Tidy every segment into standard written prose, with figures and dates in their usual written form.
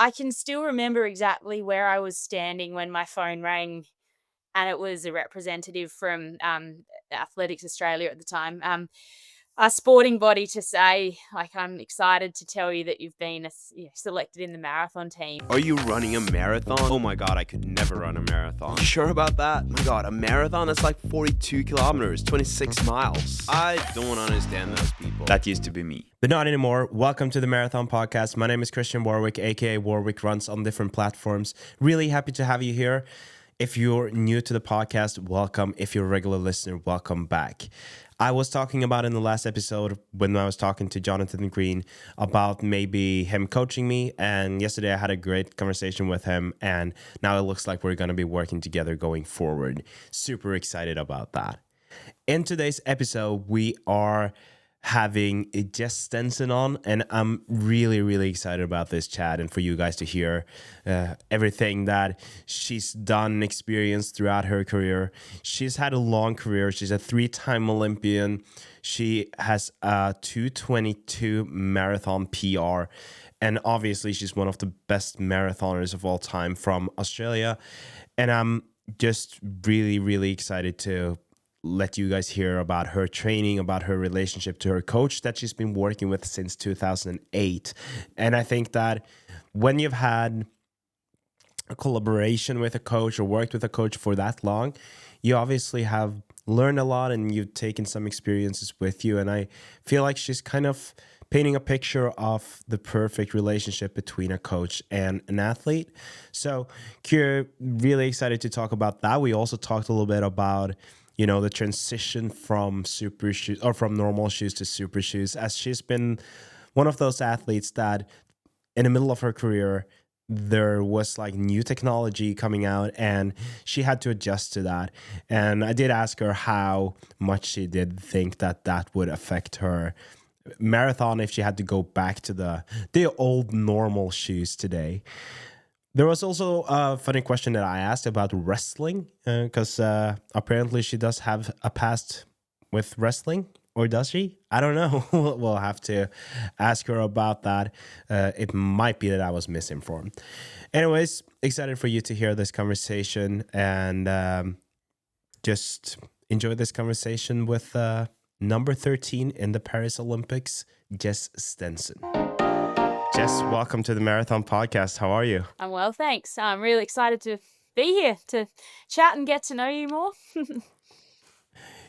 I can still remember exactly where I was standing when my phone rang, and it was a representative from Athletics Australia at the time. A sporting body to say, like, I'm excited to tell you that you've been selected in the marathon team. Are you running a marathon? Oh my god, I could never run a marathon. You sure about that? My god, a marathon? That's like 42 kilometers, 26 miles. I don't understand those people. That used to be me. But not anymore. Welcome to the Marathon Podcast. My name is Christian Warwick, aka Warwick Runs on different platforms. Really happy to have you here. If you're new to the podcast, welcome. If you're a regular listener, welcome back. I was talking about in the last episode when I was talking to Jonathan Green about maybe him coaching me. And yesterday I had a great conversation with him. And now it looks like we're going to be working together going forward. Super excited about that. In today's episode, we are having Jess Stenson on, and I'm really excited about this chat and for you guys to hear everything that she's done and experienced throughout her career. She's had a long career. She's a 3-time Olympian. She has a 2:22 marathon PR, and obviously she's one of the best marathoners of all time from Australia. And I'm just really excited to let you guys hear about her training, about her relationship to her coach that she's been working with since 2008. And I think that when you've had a collaboration with a coach or worked with a coach for that long, you obviously have learned a lot and you've taken some experiences with you. And I feel like she's kind of painting a picture of the perfect relationship between a coach and an athlete. So, really excited to talk about that. We also talked a little bit about the transition from super shoes or from normal shoes to super shoes, as she's been one of those athletes that in the middle of her career, there was like new technology coming out and she had to adjust to that. And I did ask her how much she did think that would affect her marathon if she had to go back to the old normal shoes today. There was also a funny question that I asked about wrestling, because apparently she does have a past with wrestling, or does she? I don't know. We'll have to ask her about that. It might be that I was misinformed. Anyways, excited for you to hear this conversation, and just enjoy this conversation with number 13 in the Paris Olympics, Jess Stenson. Jess, welcome to the Marathon Podcast. How are you? I'm well, thanks. I'm really excited to be here to chat and get to know you more.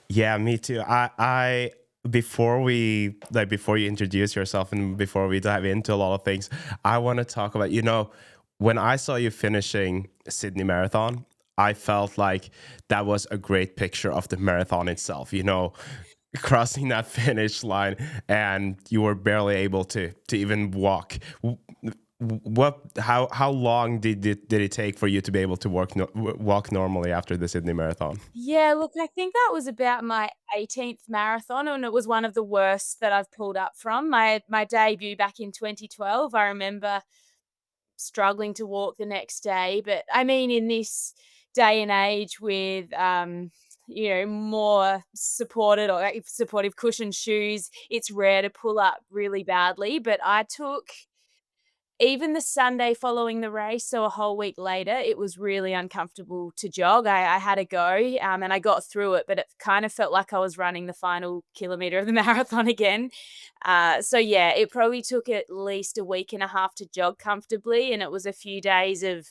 Yeah, me too. I before you introduce yourself and before we dive into a lot of things, I want to talk about, when I saw you finishing Sydney Marathon, I felt like that was a great picture of the marathon itself, crossing that finish line and you were barely able to even walk. How long did it take for you to be able to walk normally after the Sydney Marathon? Yeah, look, I think that was about my 18th marathon, and it was one of the worst that I've pulled up from. My debut back in 2012, I remember struggling to walk the next day. But I mean, in this day and age with more supported or supportive cushion shoes, it's rare to pull up really badly. But I took even the Sunday following the race, so a whole week later, it was really uncomfortable to jog. I had to go, and I got through it, but it kind of felt like I was running the final kilometer of the marathon again. So yeah, it probably took at least a week and a half to jog comfortably, and it was a few days of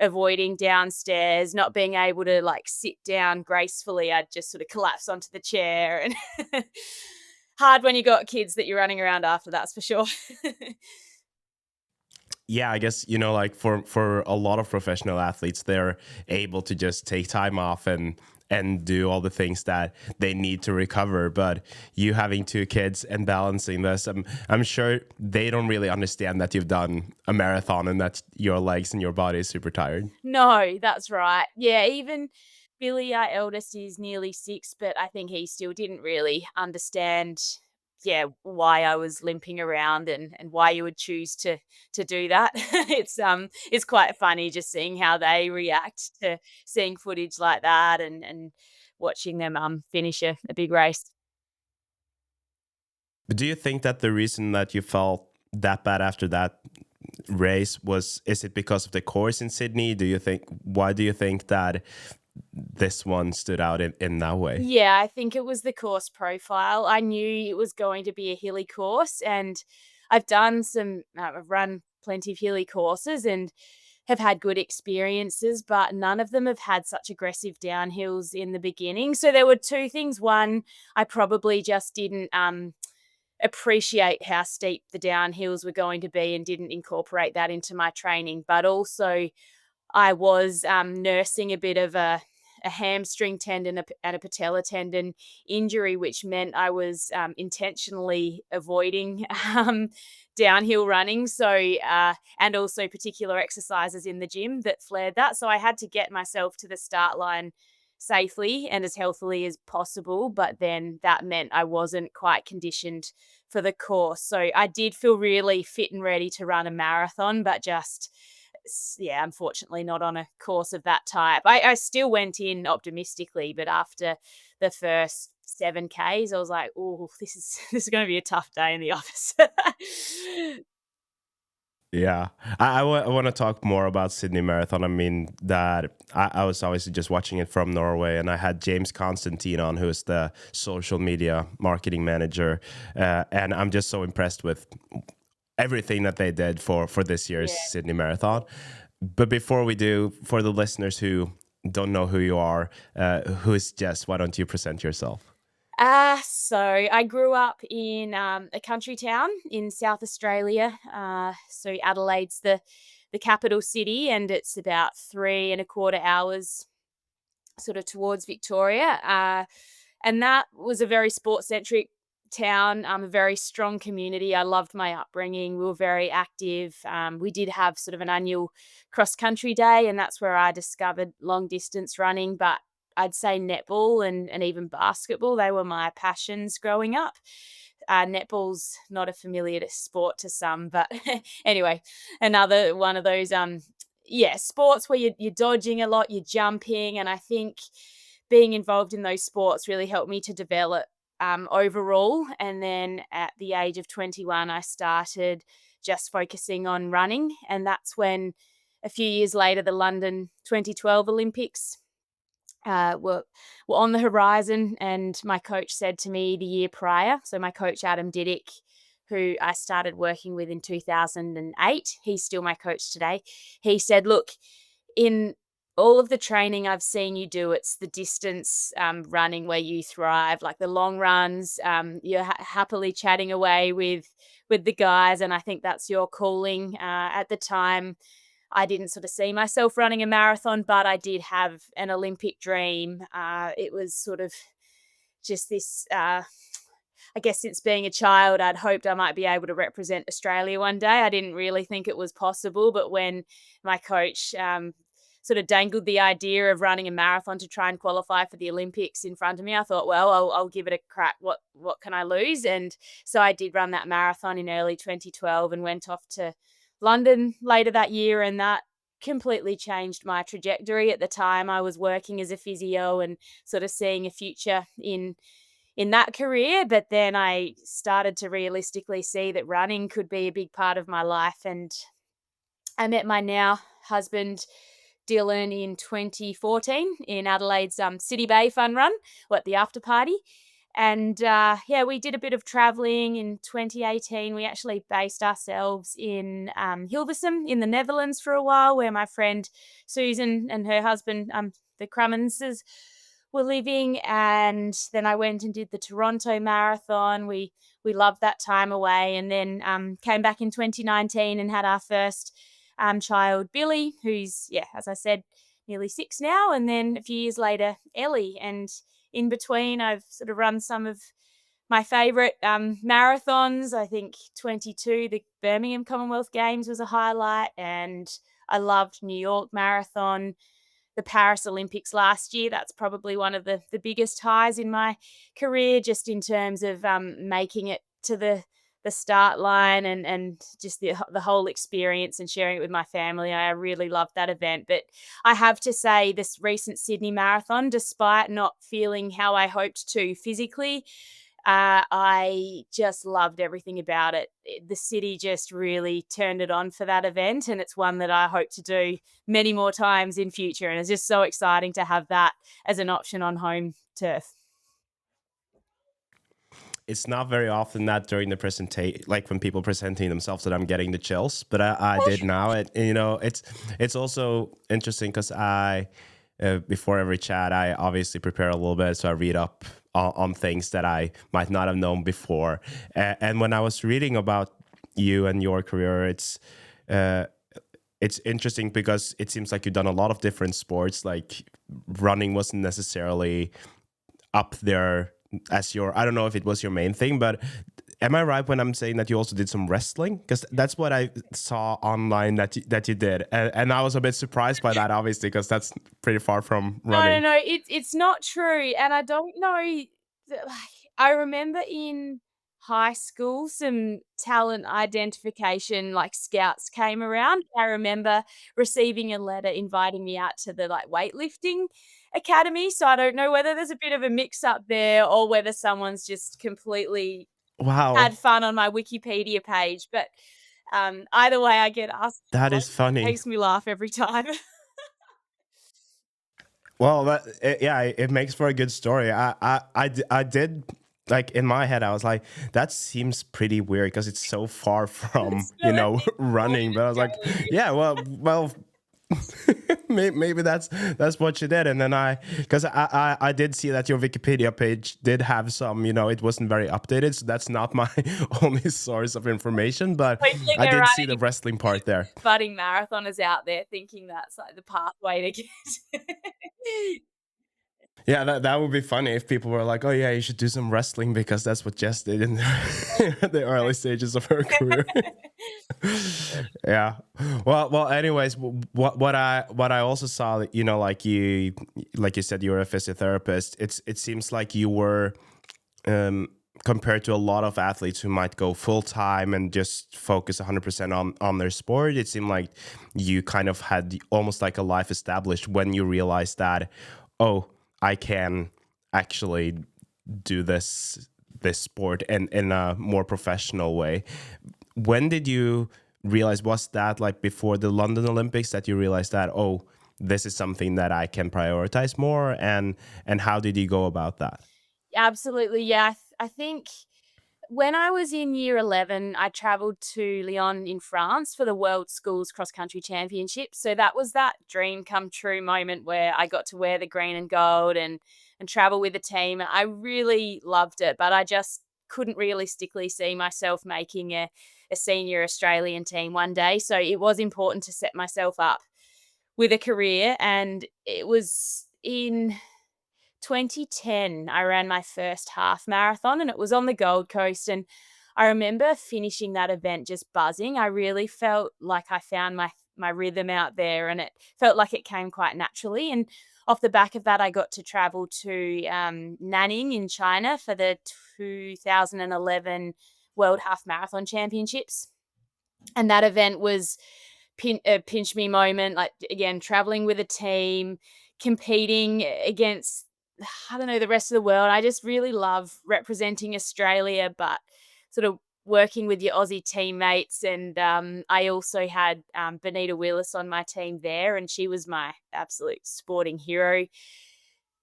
avoiding downstairs, not being able to like sit down gracefully. I'd just sort of collapse onto the chair, and hard when you got kids that you're running around after, that's for sure. Yeah, I guess, like for a lot of professional athletes, they're able to just take time off and do all the things that they need to recover. But you having 2 kids and balancing this, I'm sure they don't really understand that you've done a marathon and that your legs and your body is super tired. No, that's right. Yeah, even Billy, our eldest, is nearly 6, but I think he still didn't really understand, why I was limping around and why you would choose to do that. It's quite funny just seeing how they react to seeing footage like that and watching them finish a big race. But do you think that the reason that you felt that bad after that race is it because of the course in Sydney? Why do you think that this one stood out in that way? Yeah, I think it was the course profile. I knew it was going to be a hilly course, and I've run plenty of hilly courses and have had good experiences, but none of them have had such aggressive downhills in the beginning. So there were two things. One, I probably just didn't appreciate how steep the downhills were going to be and didn't incorporate that into my training. But also, I was nursing a bit of a hamstring tendon and a patella tendon injury, which meant I was intentionally avoiding downhill running. And also particular exercises in the gym that flared that. So I had to get myself to the start line safely and as healthily as possible. But then that meant I wasn't quite conditioned for the course. So I did feel really fit and ready to run a marathon, but just yeah, unfortunately not on a course of that type. I still went in optimistically, but after the first 7Ks, I was like, oh, this is going to be a tough day in the office. Yeah, I want to talk more about Sydney Marathon. I mean, that I was obviously just watching it from Norway, and I had James Constantine on, who is the social media marketing manager, and I'm just so impressed with everything that they did for this year's Yeah. Sydney Marathon. But before we do, for the listeners who don't know who you are, who is Jess? Why don't you present yourself? So I grew up in a country town in South Australia. So Adelaide's the capital city, and it's about 3.25 hours sort of towards Victoria. And that was a very sports centric town, a very strong community. I loved my upbringing. We were very active. We did have sort of an annual cross country day, and that's where I discovered long distance running. But I'd say netball and even basketball, they were my passions growing up. Netball's not a familiar sport to some, but anyway, another one of those yeah, sports where you're dodging a lot, you're jumping, and I think being involved in those sports really helped me to develop overall. And then at the age of 21, I started just focusing on running, and that's when a few years later the London 2012 Olympics were on the horizon, and my coach said to me the year prior, so my coach Adam Didyk, who I started working with in 2008, he's still my coach today. He said, look, in all of the training I've seen you do, it's the distance running where you thrive, like the long runs. You're happily chatting away with the guys, and I think that's your calling. At the time, I didn't sort of see myself running a marathon, but I did have an Olympic dream. It was sort of just this, I guess since being a child, I'd hoped I might be able to represent Australia one day. I didn't really think it was possible, but when my coach sort of dangled the idea of running a marathon to try and qualify for the Olympics in front of me, I thought, well, I'll give it a crack. What can I lose? And so I did run that marathon in early 2012 and went off to London later that year, and that completely changed my trajectory. At the time, I was working as a physio and sort of seeing a future in that career, but then I started to realistically see that running could be a big part of my life. And I met my now husband Dylan in 2014 in Adelaide's City Bay Fun Run, at the after party. And yeah, we did a bit of traveling in 2018. We actually based ourselves in Hilversum in the Netherlands for a while, where my friend Susan and her husband, the Crummonses, were living. And then I went and did the Toronto Marathon. We loved that time away, and then came back in 2019 and had our first child, Billy, who's, yeah, as I said, nearly 6 now. And then a few years later, Ellie. And in between, I've sort of run some of my favorite marathons. I think 22, the Birmingham Commonwealth Games was a highlight, and I loved New York Marathon, the Paris Olympics last year. That's probably one of the biggest highs in my career, just in terms of making it to the start line and just the whole experience and sharing it with my family. I really loved that event. But I have to say, this recent Sydney Marathon, despite not feeling how I hoped to physically, I just loved everything about it. The city just really turned it on for that event, and it's one that I hope to do many more times in future, and it's just so exciting to have that as an option on home turf. It's not very often that during the presentation, like when people presenting themselves, that I'm getting the chills, but I did now. It's also interesting because before every chat, I obviously prepare a little bit, so I read up on things that I might not have known before. And when I was reading about you and your career, uh, it's interesting because it seems like you've done a lot of different sports. Like running wasn't necessarily up there as your, I don't know if it was your main thing, but am I right when I'm saying that you also did some wrestling? Because that's what I saw online that you did, and I was a bit surprised by that, obviously, because that's pretty far from No, no, running. no, it's not true, and I don't know that, I remember in high school, some talent identification, like, scouts came around. I remember receiving a letter inviting me out to the, like, weightlifting academy, so I don't know whether there's a bit of a mix-up there or whether someone's just completely Wow, had fun on my Wikipedia page, but, either way, I get asked a that lot. is funny. Makes me laugh every time. Well, yeah, it makes for a good story. I did, like, in my head, I was like, that seems pretty weird because it's so far from, Spell it for running. But I was like, Australian. yeah, well, maybe that's what you did. And then because I did see that your Wikipedia page did have some, it wasn't very updated, so that's not my only source of information. But Hopefully I there did aren't see the any wrestling part there. budding marathoners out there thinking that's, like, the pathway to get Yeah, that would be funny if people were like, "Oh yeah, you should do some wrestling because that's what Jess did in the early stages of her career." Yeah. Well. Anyways, what I also saw, that, like you said, you were a physiotherapist. It seems like you were, um, compared to a lot of athletes who might go full time and just focus 100% on their sport. It seemed like you kind of had almost like a life established when you realized that, oh, I can actually do this sport in a more professional way. When did you realize, was that like before the London Olympics that you realized that, oh, this is something that I can prioritize more, and how did you go about that? Absolutely, yeah, I think when I was in year 11, I traveled to Lyon in France for the World Schools Cross Country Championships, so that was that dream come true moment where I got to wear the green and gold and travel with the team. I really loved it, but I just couldn't realistically see myself making a senior Australian team one day, so it was important to set myself up with a career, and it was in 2010, I ran my first half marathon, and it was on the Gold Coast, and I remember finishing that event just buzzing. I really felt like I found my rhythm out there, and it felt like it came quite naturally, and off the back of that, I got to travel to, Nanning in China for the 2011 World Half Marathon Championships, and that event was a pinch me moment, like, again, traveling with a team, competing against, I don't know, the rest of the world. I just really love representing Australia, but sort of working with your Aussie teammates. And I also had Benita Willis on my team there, and she was my absolute sporting hero.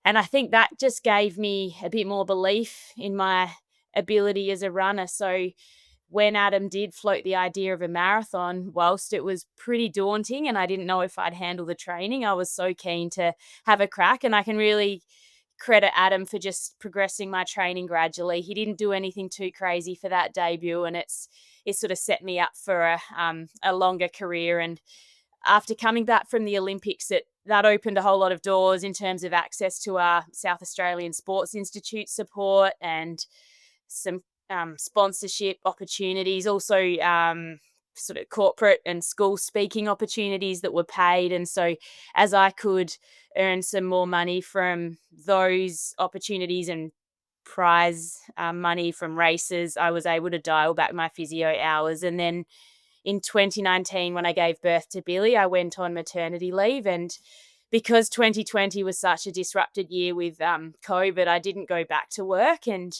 And I think that just gave me a bit more belief in my ability as a runner. So when Adam did float the idea of a marathon, whilst it was pretty daunting and I didn't know if I'd handle the training, I was so keen to have a crack. And I can really credit Adam for just progressing my training gradually. He didn't do anything too crazy for that debut, and it sort of set me up for a longer career. And after coming back from the Olympics, that opened a whole lot of doors in terms of access to our South Australian Sports Institute support and some sponsorship opportunities, also sort of corporate and school speaking opportunities that were paid. And so, as I could earn some more money from those opportunities and prize money from races, I was able to dial back my physio hours. And then in 2019, when I gave birth to Billy, I went on maternity leave. And because 2020 was such a disrupted year with COVID, I didn't go back to work. And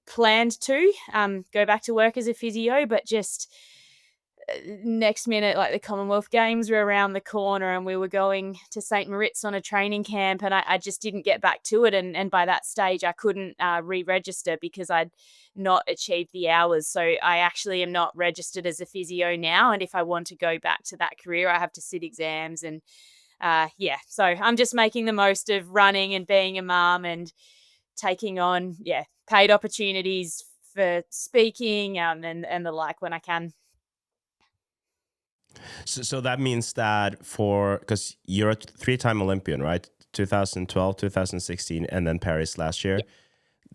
planned to go back to work as a physio, but just next minute, like the Commonwealth Games were around the corner and we were going to St. Moritz on a training camp, and I just didn't get back to it. And by that stage, I couldn't re-register because I'd not achieved the hours. So I actually am not registered as a physio now. And if I want to go back to that career, I have to sit exams. And yeah, so I'm just making the most of running and being a mum and taking on, yeah, paid opportunities for speaking and the like when I can. So that means that for, because you're a three-time Olympian, right? 2012, 2016, and then Paris last year.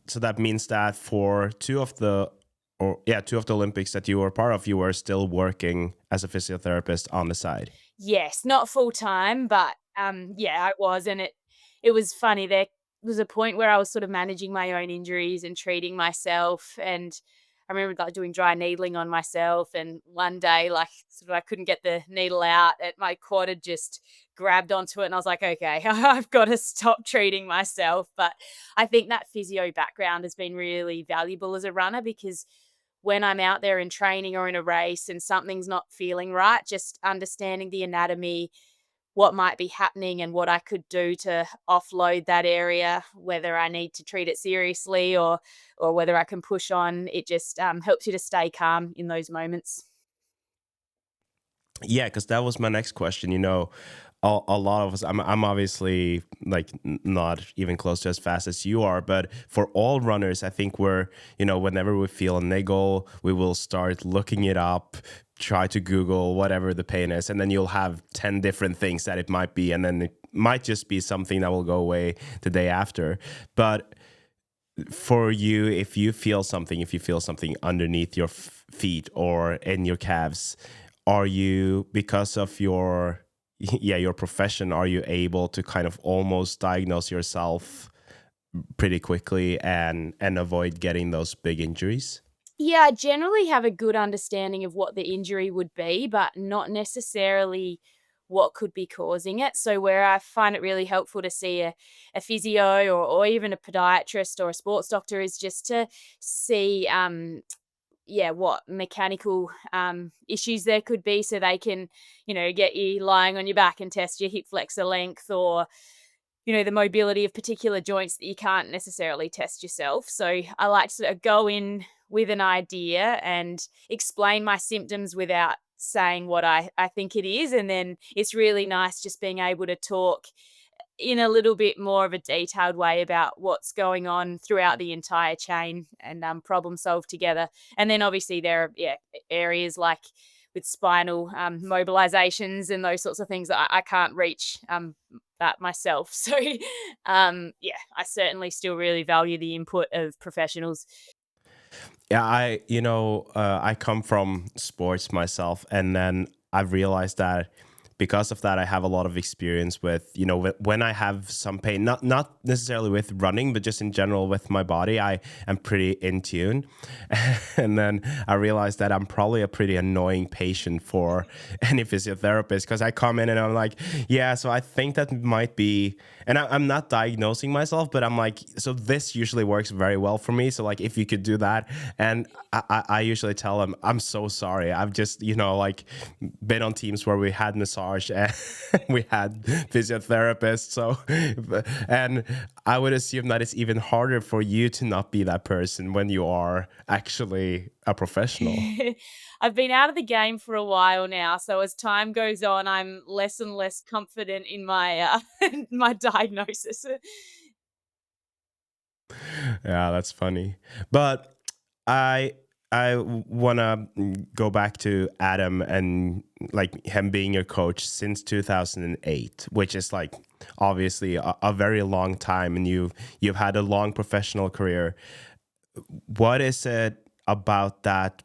So that means that for two of the Olympics that you were part of, you were still working as a physiotherapist on the side. Yes, not full time, but yeah, I was, and it was funny. There was a point where I was sort of managing my own injuries and treating myself, and I remember like doing dry needling on myself. And one day, like sort of, I couldn't get the needle out, and my quad had just grabbed onto it, and I was like, okay, I've got to stop treating myself. But I think that physio background has been really valuable as a runner because when I'm out there in training or in a race and something's not feeling right, just understanding the anatomy, what might be happening and what I could do to offload that area, whether I need to treat it seriously or whether I can push on, it just helps you to stay calm in those moments. Yeah, because that was my next question. You know, a lot of us, I'm obviously like not even close to as fast as you are, but for all runners, I think we're, you know, whenever we feel a niggle, we will start looking it up, try to Google whatever the pain is, and then you'll have 10 different things that it might be, and then it might just be something that will go away the day after. But for you, if you feel something underneath your feet or in your calves, are you, because of your yeah, your profession, are you able to kind of almost diagnose yourself pretty quickly and avoid getting those big injuries? Yeah, I generally have a good understanding of what the injury would be, but not necessarily what could be causing it. So, where I find it really helpful to see a physio or even a podiatrist or a sports doctor is just to see, yeah, what mechanical issues there could be so they can, get you lying on your back and test your hip flexor length or the mobility of particular joints that you can't necessarily test yourself. So I like to sort of go in with an idea and explain my symptoms without saying what I think it is. And then it's really nice just being able to talk in a little bit more of a detailed way about what's going on throughout the entire chain and problem solve together. And then obviously there are areas like with spinal mobilizations and those sorts of things that I can't reach that myself. So yeah, I certainly still really value the input of professionals. Yeah, I come from sports myself, and then I've realized that because of that, I have a lot of experience with, when I have some pain, not necessarily with running, but just in general with my body, I am pretty in tune. And then I realized that I'm probably a pretty annoying patient for any physiotherapist because I come in and I'm like, yeah, so I think that might be, and I'm not diagnosing myself, but I'm like, so this usually works very well for me. So like, if you could do that, and I usually tell them, I'm so sorry. I've just, like been on teams where we had massage and we had physiotherapists. So, and I would assume that it's even harder for you to not be that person when you are actually a professional. I've been out of the game for a while now, so as time goes on, I'm less and less confident in my my diagnosis. Yeah, that's funny. But I I want to go back to Adam and like him being your coach since 2008, which is like obviously a very long time, and you've had a long professional career. What is it about that,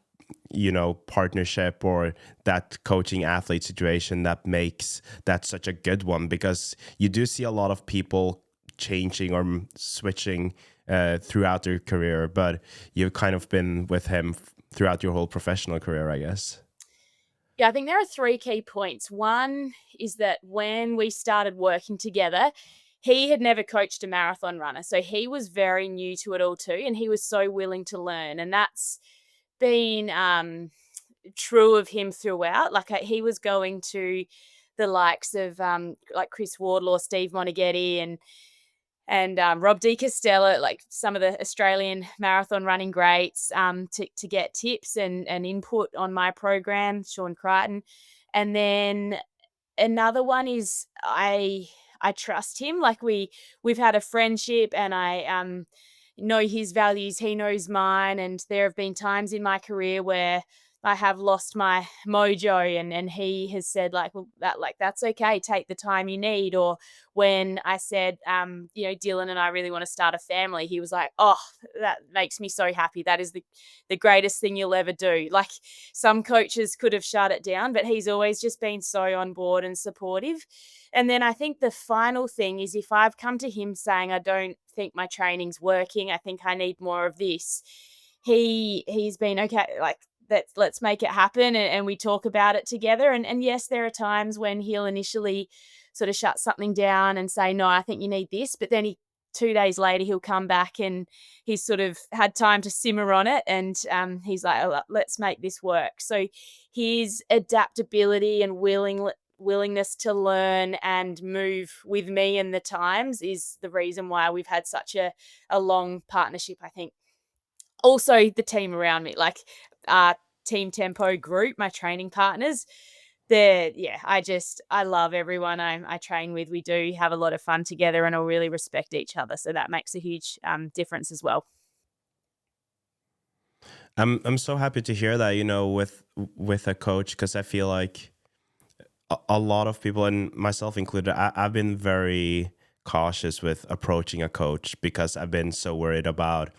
partnership or that coaching athlete situation that makes that such a good one? Because you do see a lot of people changing or switching throughout their career, but you've kind of been with him throughout your whole professional career, I guess. Yeah, I think there are three key points. One is that when we started working together, he had never coached a marathon runner, so he was very new to it all too, and he was so willing to learn, and that's been true of him throughout. Like he was going to the likes of like Chris Wardlaw, Steve Monaghetti, and Rob Di Costello, like some of the Australian marathon running greats, to get tips and input on my program. Sean Crichton, and then another one is I trust him. Like we've had a friendship, and I know his values, he knows mine, and there have been times in my career where I have lost my mojo, and he has said like, well, that's okay, take the time you need. Or when I said, Dylan and I really want to start a family, he was like, oh, that makes me so happy. That is the greatest thing you'll ever do. Like some coaches could have shut it down, but he's always just been so on board and supportive. And then I think the final thing is if I've come to him saying, I don't think my training's working, I think I need more of this, he's been okay, like let's make it happen, and we talk about it together. And yes, there are times when he'll initially sort of shut something down and say, no, I think you need this, but then 2 days later he'll come back and he's sort of had time to simmer on it, and he's like, oh, let's make this work. So his adaptability and willingness to learn and move with me and the times is the reason why we've had such a long partnership, I think. Also the team around me, like our Team Tempo group, my training partners, I love everyone I train with. We do have a lot of fun together and all really respect each other, so that makes a huge difference as well. I'm so happy to hear that, with a coach, because I feel like a lot of people, and myself included, I've been very cautious with approaching a coach because I've been so worried about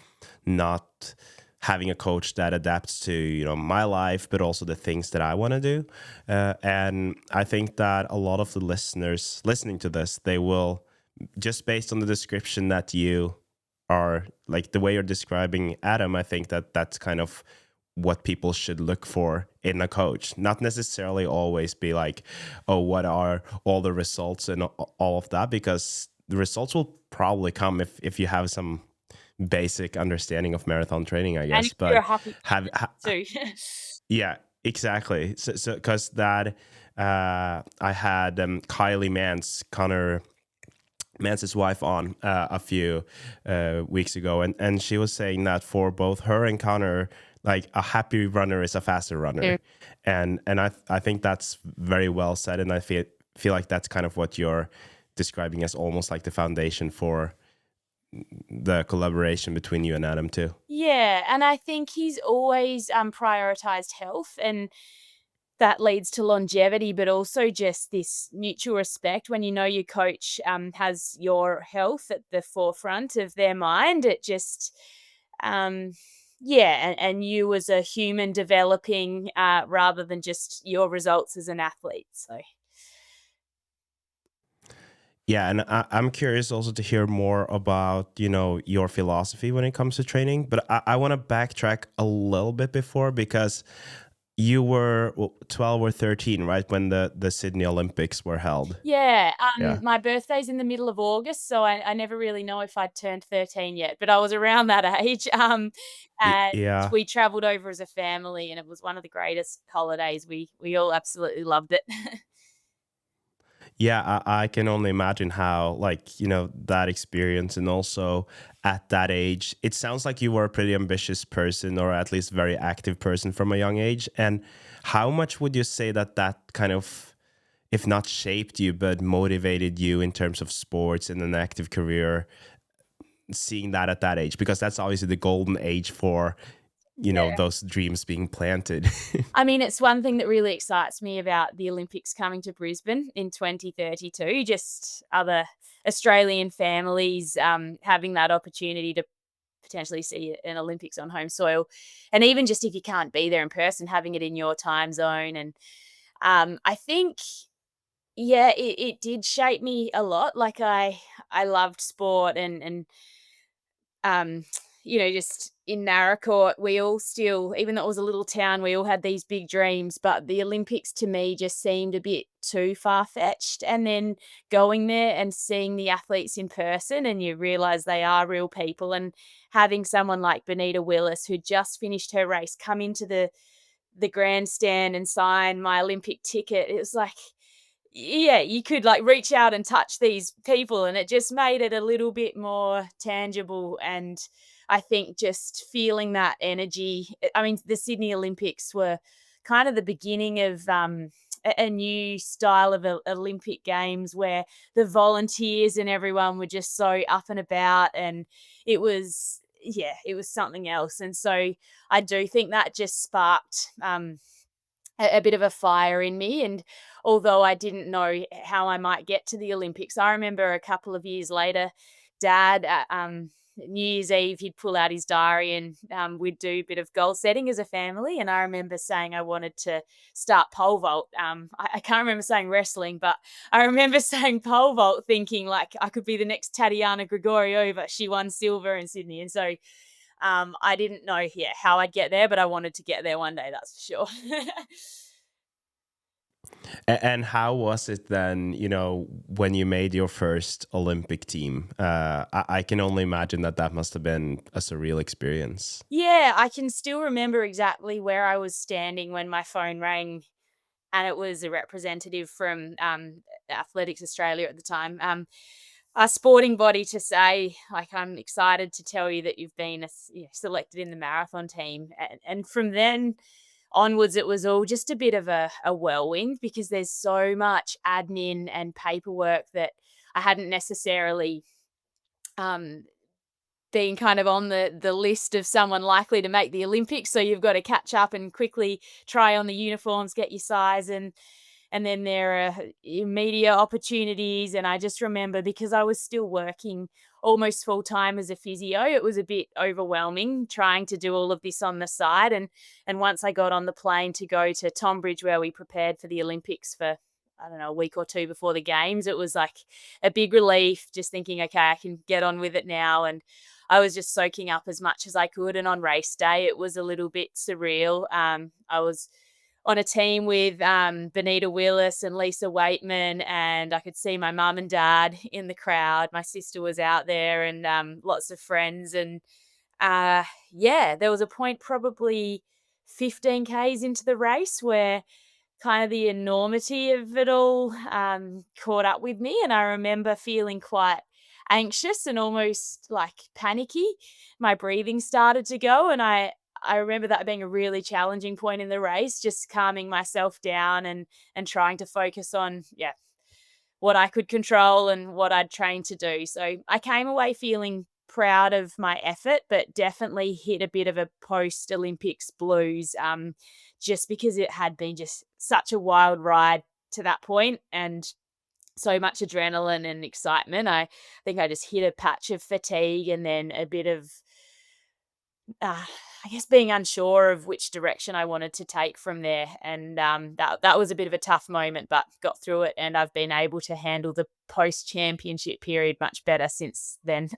not having a coach that adapts to my life, but also the things that I want to do. And I think that a lot of the listeners listening to this, they will, just based on the description that you are, like the way you're describing Adam, I think that that's kind of what people should look for in a coach. Not necessarily always be like, oh, what are all the results and all of that, because the results will probably come if you have some basic understanding of marathon training, I And guess. if you're But happy have too. yeah, exactly. So because that I had Kylie Mance, Connor Mance's wife, on a few weeks ago, and she was saying that for both her and Connor, like a happy runner is a faster runner, Yeah. and I think that's very well said, and I feel like that's kind of what you're describing as almost like the foundation for the collaboration between you and Adam too. Yeah, and I think he's always prioritized health, and that leads to longevity, but also just this mutual respect. When you know your coach has your health at the forefront of their mind, it just, um, yeah, and you as a human developing rather than just your results as an athlete. So, Yeah, and I'm curious also to hear more about, your philosophy when it comes to training. But I want to backtrack a little bit before, because you were 12 or 13, right, when the Sydney Olympics were held. yeah, Yeah. my birthday's in the middle of August, so I never really know if I'd turned 13 yet, but I was around that age. And Yeah. we traveled over as a family, and it was one of the greatest holidays. We all absolutely loved it. Yeah, I can only imagine how, like, that experience. And also at that age, it sounds like you were a pretty ambitious person, or at least very active person from a young age. And how much would you say that kind of, if not shaped you, but motivated you in terms of sports and an active career, seeing that at that age? Because that's obviously the golden age for, those dreams being planted. I mean, it's one thing that really excites me about the Olympics coming to Brisbane in 2032, just other Australian families having that opportunity to potentially see an Olympics on home soil. And even just if you can't be there in person, having it in your time zone. And I think, yeah, it did shape me a lot. Like I loved sport and um, just in Naracoorte, we all still, even though it was a little town, we all had these big dreams, but the Olympics to me just seemed a bit too far-fetched, and then going there and seeing the athletes in person and you realize they are real people, and having someone like Benita Willis, who just finished her race, come into the grandstand and sign my Olympic ticket, it was like, yeah, you could like reach out and touch these people, and it just made it a little bit more tangible. And I think just feeling that energy. I mean, the Sydney Olympics were kind of the beginning of a new style of Olympic Games where the volunteers and everyone were just so up and about, and it was, yeah, it was something else. And so I do think that just sparked a bit of a fire in me. And although I didn't know how I might get to the Olympics, I remember a couple of years later, Dad at New Year's Eve, he'd pull out his diary and we'd do a bit of goal setting as a family. And I remember saying I wanted to start pole vault. I can't remember saying wrestling, but I remember saying pole vault, thinking like I could be the next Tatiana Grigorieva. She won silver in Sydney. And so I didn't know, yeah, how I'd get there, but I wanted to get there one day, that's for sure. And how was it then, when you made your first Olympic team? I can only imagine that must have been a surreal experience. Yeah, I can still remember exactly where I was standing when my phone rang, and it was a representative from Athletics Australia at the time. A sporting body to say, like, I'm excited to tell you that you've been selected in the marathon team. And from then onwards, it was all just a bit of a whirlwind, because there's so much admin and paperwork that I hadn't necessarily um, being kind of on the list of someone likely to make the Olympics. So you've got to catch up and quickly try on the uniforms, get your size, and then there are media opportunities. And I just remember, because I was still working almost full time as a physio, it was a bit overwhelming trying to do all of this on the side. And once I got on the plane to go to Tonbridge, where we prepared for the Olympics for, I don't know, a week or two before the games, it was like a big relief, just thinking, okay, I can get on with it now. And I was just soaking up as much as I could. And on race day, it was a little bit surreal. I was on a team with Benita Willis and Lisa Waitman, and I could see my mum and dad in the crowd. My sister was out there, and lots of friends. And yeah, there was a point probably 15 Ks into the race where kind of the enormity of it all caught up with me. And I remember feeling quite anxious and almost like panicky. My breathing started to go, and I remember that being a really challenging point in the race, just calming myself down and trying to focus on, yeah, what I could control and what I'd trained to do. So I came away feeling proud of my effort, but definitely hit a bit of a post Olympics blues, just because it had been just such a wild ride to that point, and so much adrenaline and excitement. I think I just hit a patch of fatigue, and then a bit of I guess being unsure of which direction I wanted to take from there. And that was a bit of a tough moment, but got through it, and I've been able to handle the post championship period much better since then.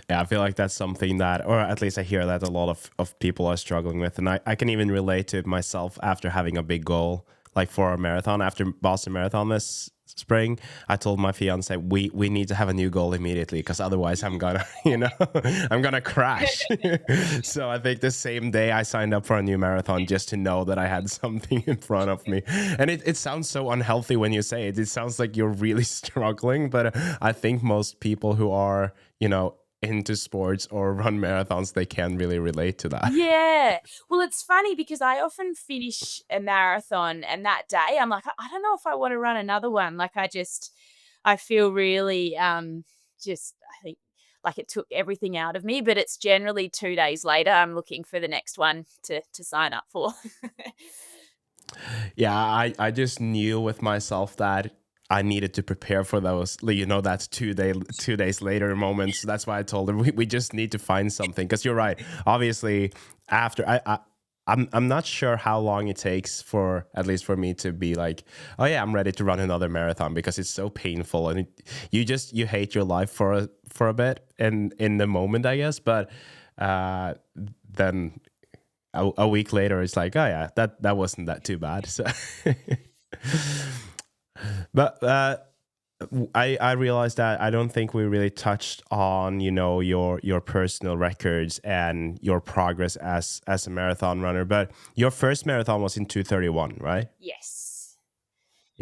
Yeah, I feel like that's something that, or at least I hear that a lot of people are struggling with. And I can even relate to it myself after having a big goal, like for a marathon, after Boston Marathon this spring. I told my fiance, we need to have a new goal immediately, because otherwise I'm gonna, I'm gonna crash. So I think the same day I signed up for a new marathon, just to know that I had something in front of me. And it sounds so unhealthy when you say it. It sounds like you're really struggling, but I think most people who are, into sports or run marathons, they can really relate to that. Yeah. Well, it's funny because I often finish a marathon, and that day I'm like, I don't know if I want to run another one. Like I feel really just, I think, like it took everything out of me, but it's generally 2 days later I'm looking for the next one to sign up for. Yeah, I just knew with myself that I needed to prepare for those, that's 2 days later moments. That's why I told her we just need to find something. Because you're right. Obviously, after I'm not sure how long it takes for, at least for me, to be like, oh yeah, I'm ready to run another marathon, because it's so painful, and you hate your life for a bit in the moment, I guess. But then a week later, it's like, oh yeah, that wasn't that too bad. So, but I realized that I don't think we really touched on, your personal records and your progress as a marathon runner. But your first marathon was in 2:31, right? Yes.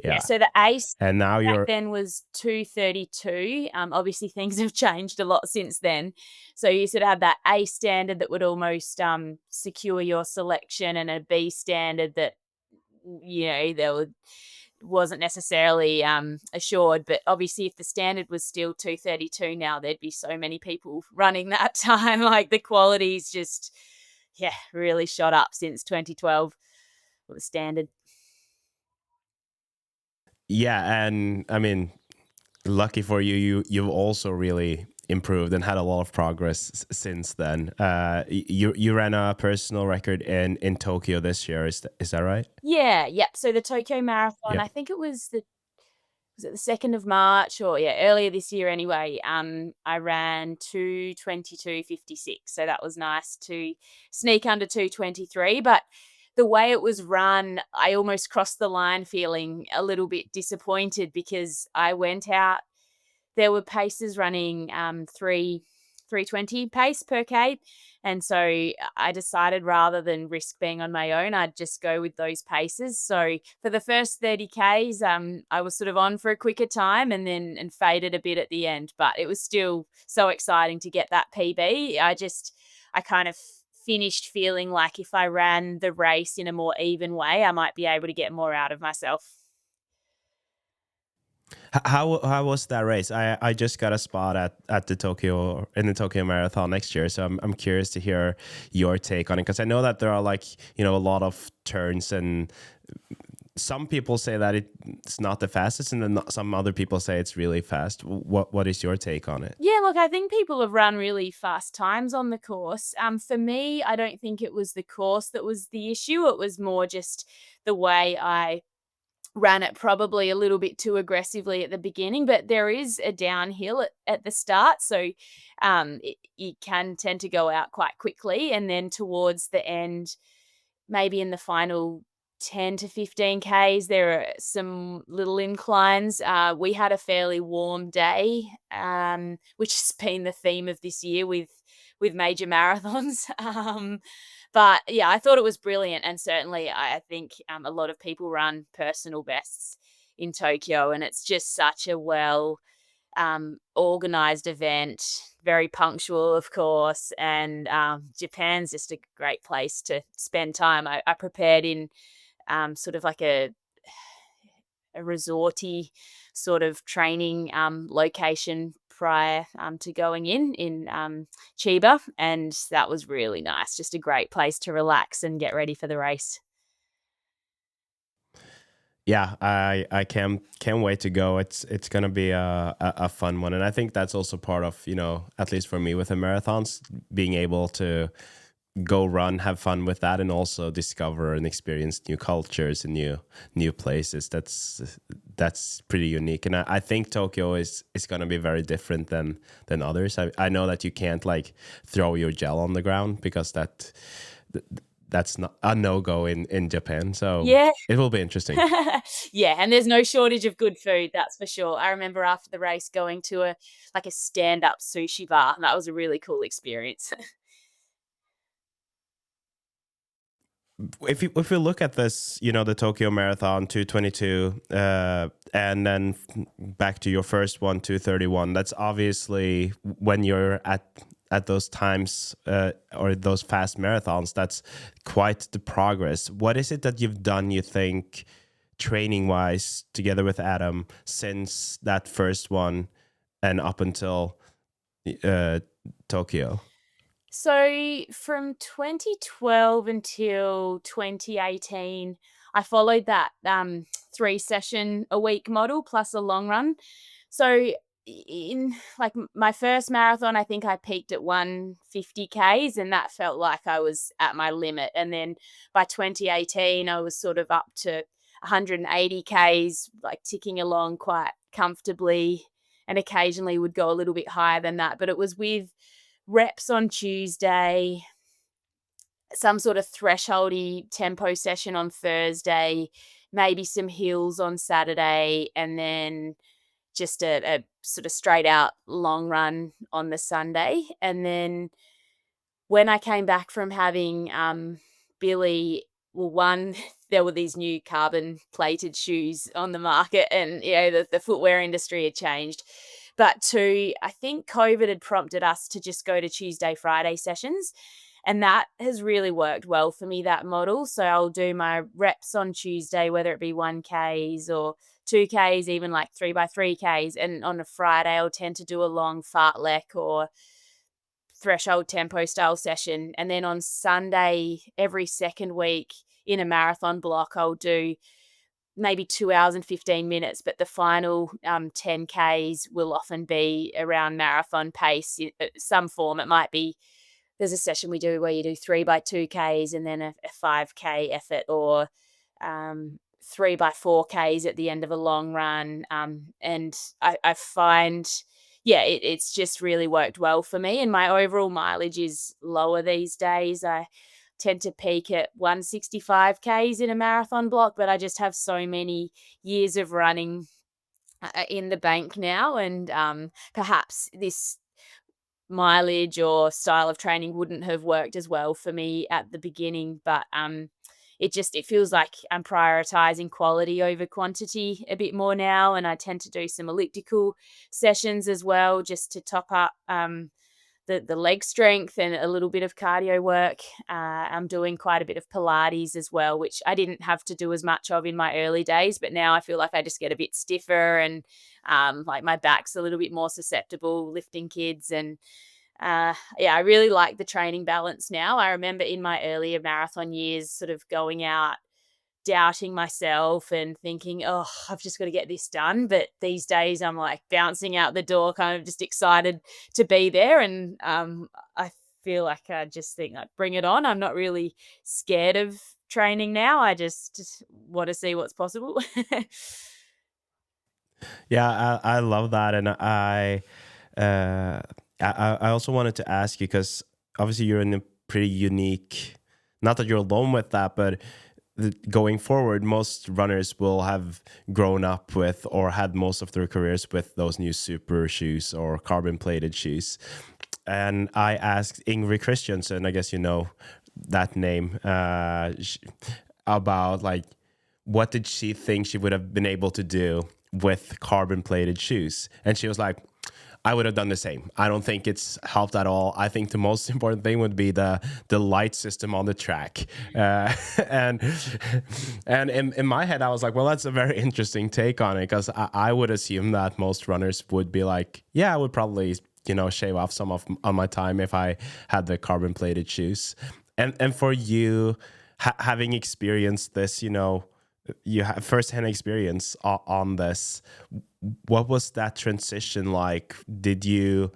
Yeah, Yeah. so the ace And now back you're then was 2:32. Obviously things have changed a lot since then. So you sort of have that A standard that would almost, secure your selection, and a B standard that, there wasn't necessarily, assured. But obviously if the standard was still 2:32 now, there'd be so many people running that time. Like, the quality's just, yeah, really shot up since 2012, the standard. Yeah, and I mean, lucky for you, you've also really improved and had a lot of progress since then. You ran a personal record in Tokyo this year. Is that right? Yeah, yep. So the Tokyo Marathon, Yeah. I think it was it the 2nd of March, or yeah, earlier this year anyway. I ran 2:22:56. So that was nice to sneak under 2:23. But the way it was run, I almost crossed the line feeling a little bit disappointed, because I went out, there were paces running, 3:20 pace per K. And so I decided, rather than risk being on my own, I'd just go with those paces. So for the first 30 Ks, I was sort of on for a quicker time, and faded a bit at the end. But it was still so exciting to get that PB. I kind of finished feeling like if I ran the race in a more even way, I might be able to get more out of myself. How was that race? I just got a spot at the Tokyo Marathon next year, so I'm curious to hear your take on it, because I know that there are, like, a lot of turns, and some people say that it's not the fastest, and then some other people say it's really fast. What is your take on it? Yeah, look, I think people have run really fast times on the course. For me, I don't think it was the course that was the issue. It was more just the way I ran it, probably a little bit too aggressively at the beginning. But there is a downhill at the start. So you can tend to go out quite quickly. And then towards the end, maybe in the final 10 to 15 Ks, there are some little inclines. We had a fairly warm day, which has been the theme of this year with major marathons. But yeah, I thought it was brilliant. And certainly I think, a lot of people run personal bests in Tokyo, and it's just such a well, organized event, very punctual, of course. And Japan's just a great place to spend time. I prepared in, sort of like a resorty sort of training, location prior, to going in Chiba, and that was really nice. Just a great place to relax and get ready for the race. Yeah, I can't wait to go. It's gonna be a fun one, and I think that's also part of, at least for me with the marathons, being able to go run, have fun with that, and also discover and experience new cultures and new places. That's pretty unique, and I think Tokyo is gonna be very different than others. I know that you can't, like, throw your gel on the ground, because that's not a no-go in Japan. So Yeah. it will be interesting. Yeah, and there's no shortage of good food, that's for sure. I remember after the race going to a stand-up sushi bar, and that was a really cool experience. If we look at this, the Tokyo Marathon 2:22, and then back to your first one, 2:31. That's obviously, when you're at those times, or those fast marathons, that's quite the progress. What is it that you've done, you think, training wise, together with Adam, since that first one and up until uh, Tokyo? So from 2012 until 2018, I followed that 3 session a week model plus a long run. So in like my first marathon, I think I peaked at 150 Ks, and that felt like I was at my limit. And then by 2018, I was sort of up to 180 Ks, like ticking along quite comfortably, and occasionally would go a little bit higher than that. But it was with reps on Tuesday, some sort of thresholdy tempo session on Thursday, maybe some hills on Saturday, and then just a sort of straight out long run on the Sunday. And then when I came back from having Billy, well, one, there were these new carbon plated shoes on the market, and the footwear industry had changed. But two, I think COVID had prompted us to just go to Tuesday, Friday sessions. And that has really worked well for me, that model. So I'll do my reps on Tuesday, whether it be 1Ks or 2Ks, even like 3x3Ks. And on a Friday, I'll tend to do a long fartlek or threshold tempo style session. And then on Sunday, every second week in a marathon block, I'll do maybe 2 hours and 15 minutes, but the final 10Ks will often be around marathon pace in some form. It might be, there's a session we do where you do 3x2Ks and then a 5K effort, or 3x4Ks at the end of a long run. And I find, yeah, it's just really worked well for me. And my overall mileage is lower these days. I tend to peak at 165 Ks in a marathon block, but I just have so many years of running in the bank now. And perhaps this mileage or style of training wouldn't have worked as well for me at the beginning, but it feels like I'm prioritizing quality over quantity a bit more now. And I tend to do some elliptical sessions as well, just to top up the leg strength and a little bit of cardio work. I'm doing quite a bit of Pilates as well, which I didn't have to do as much of in my early days, but now I feel like I just get a bit stiffer, and like my back's a little bit more susceptible lifting kids. And yeah, I really like the training balance now. I remember in my earlier marathon years sort of going out, doubting myself and thinking, oh, I've just got to get this done. But these days I'm like bouncing out the door, kind of just excited to be there. And I feel like I just think, like, bring it on. I'm not really scared of training now. I just want to see what's possible. Yeah, I love that, and uh, I also wanted to ask you because obviously you're in a pretty unique. Not that you're alone with that, but going forward, most runners will have grown up with or had most of their careers with those new super shoes or carbon plated shoes. And I asked Ingrid Christiansen, I guess you know that name, about like what did she think she would have been able to do with carbon plated shoes, and she was like, I would have done the same. I don't think it's helped at all. I think the most important thing would be the light system on the track. And and in my head, I was like, well, that's a very interesting take on it, because I would assume that most runners would be like, yeah, I would probably shave off some of on my time if I had the carbon plated shoes. And for you, having experienced this, you have firsthand experience on this. What was that transition like? Did you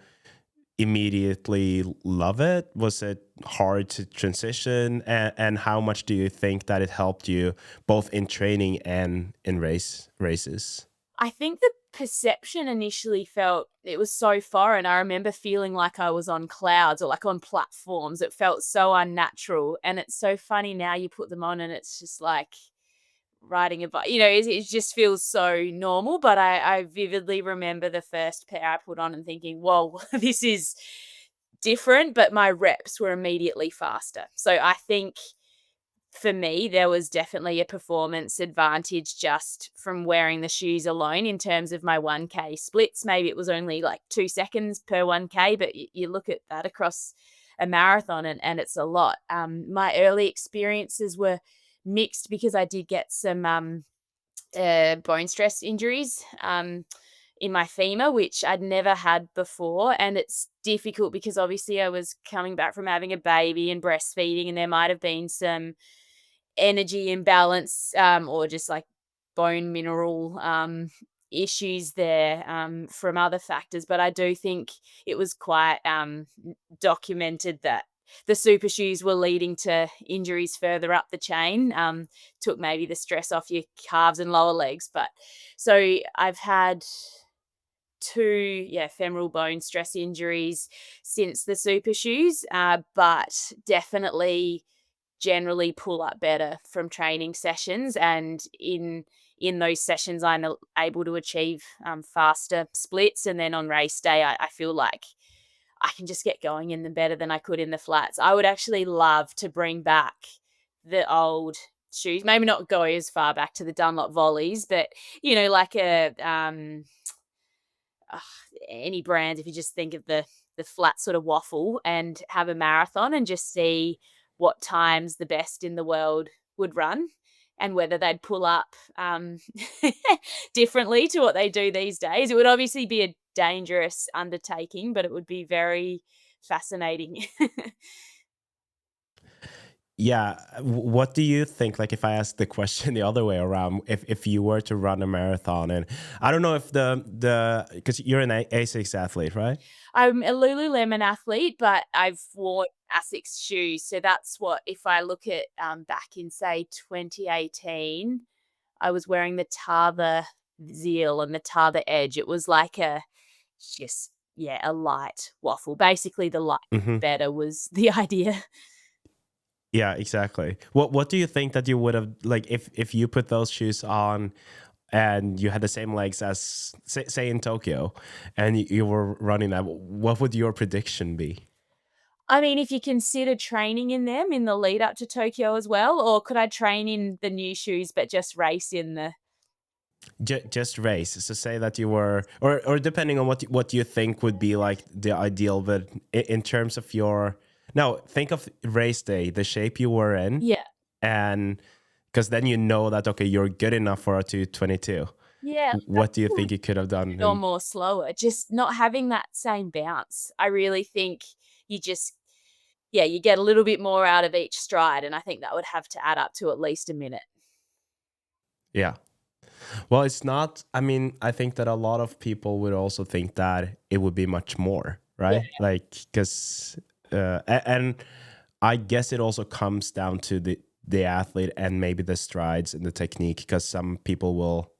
immediately love it? Was it hard to transition? And how much do you think that it helped you both in training and in races? I think the perception initially felt it was so foreign. I remember feeling like I was on clouds or like on platforms. It felt so unnatural. And it's so funny now you put them on and it's just like riding a bike. It just feels so normal. But I vividly remember the first pair I put on and thinking, whoa, this is different. But my reps were immediately faster. So I think for me, there was definitely a performance advantage just from wearing the shoes alone in terms of my 1K splits. Maybe it was only like 2 seconds per 1K, but you look at that across a marathon and it's a lot. My early experiences were mixed because I did get some bone stress injuries in my femur, which I'd never had before. And it's difficult because obviously I was coming back from having a baby and breastfeeding, and there might have been some energy imbalance or just like bone mineral issues there from other factors, but I do think it was quite documented that the super shoes were leading to injuries further up the chain. Took maybe the stress off your calves and lower legs, but so I've had two, femoral bone stress injuries since the super shoes, but definitely generally pull up better from training sessions, and in those sessions I'm able to achieve faster splits, and then on race day I feel like I can just get going in them better than I could in the flats. I would actually love to bring back the old shoes, maybe not go as far back to the Dunlop volleys, but like a ugh, any brand, if you just think of the flat sort of waffle, and have a marathon and just see what times the best in the world would run, and whether they'd pull up differently to what they do these days. It would obviously be a dangerous undertaking, but it would be very fascinating. Yeah. What do you think? Like, if I ask the question the other way around, if you were to run a marathon, and I don't know if because you're an ASICS athlete, right? I'm a Lululemon athlete, but I've worn Asics shoes. So that's what, if I look at back in, say, 2018, I was wearing the Tava Zeal and the Tava Edge. It was like a light waffle. Basically, the light Hmm. better was the idea. Yeah, exactly. What do you think that you would have, like, if you put those shoes on and you had the same legs as say in Tokyo, and you were running that, what would your prediction be? I mean, if you consider training in them in the lead up to Tokyo as well, or could I train in the new shoes but just race in the Just race. So say that you were, or depending on what you think would be like the ideal, but in terms of your, no, think of race day, the shape you were in, yeah. and because then you know that, okay, you're good enough for a 222. Yeah, What do you think you could have done? or And more slower, just not having that same bounce. I really think you just you get a little bit more out of each stride, and I think that would have to add up to at least a minute. yeah. Well, it's not. I mean, I think that a lot of people would also think that it would be much more, Yeah. right? Like, because, and I guess it also comes down to the athlete and maybe the strides and the technique. Because some people will,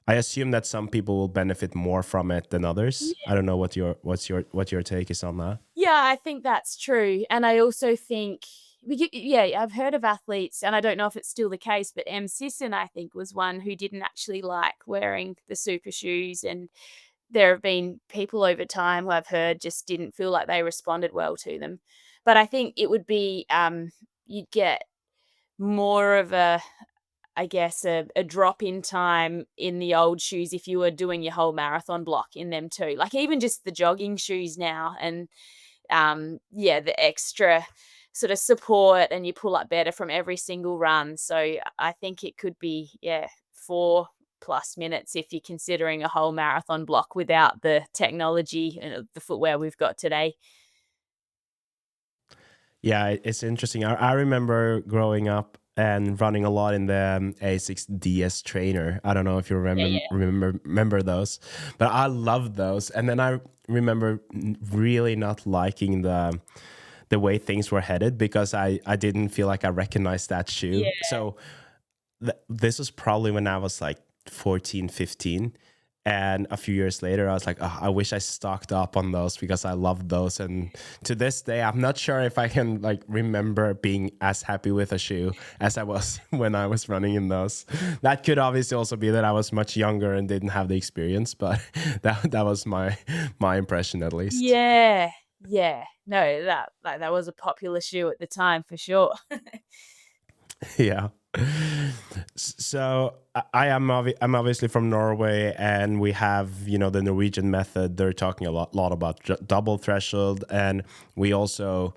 I assume that some people will benefit more from it than others. I don't know what your take is on that. Yeah, I think that's true, and I also think I've heard of athletes, and I don't know if it's still the case, but Sisson, I think, was one who didn't actually like wearing the super shoes, and there have been people over time who I've heard just didn't feel like they responded well to them. But I think it would be, you'd get more of a drop in time in the old shoes if you were doing your whole marathon block in them too. Like even just the jogging shoes now, and the extra sort of support, and you pull up better from every single run. So I think it could be 4+ minutes if you're considering a whole marathon block without the technology and the footwear we've got today. Yeah, it's interesting. I remember growing up and running a lot in the A6 DS trainer. I don't know if you Yeah, remember those, but I loved those. And then I remember really not liking the way things were headed, because I didn't feel like I recognized that shoe. yeah. So this was probably when I was like 14, 15. And a few years later, I was like, oh, I wish I stocked up on those because I loved those. And to this day, I'm not sure if I can like remember being as happy with a shoe as I was when I was running in those. That could obviously also be that I was much younger and didn't have the experience, but that was my impression at least. Yeah. Yeah. No, that was a popular shoe at the time for sure. Yeah. So I'm obviously from Norway, and we have, the Norwegian method. They're talking a lot about double threshold, and we also,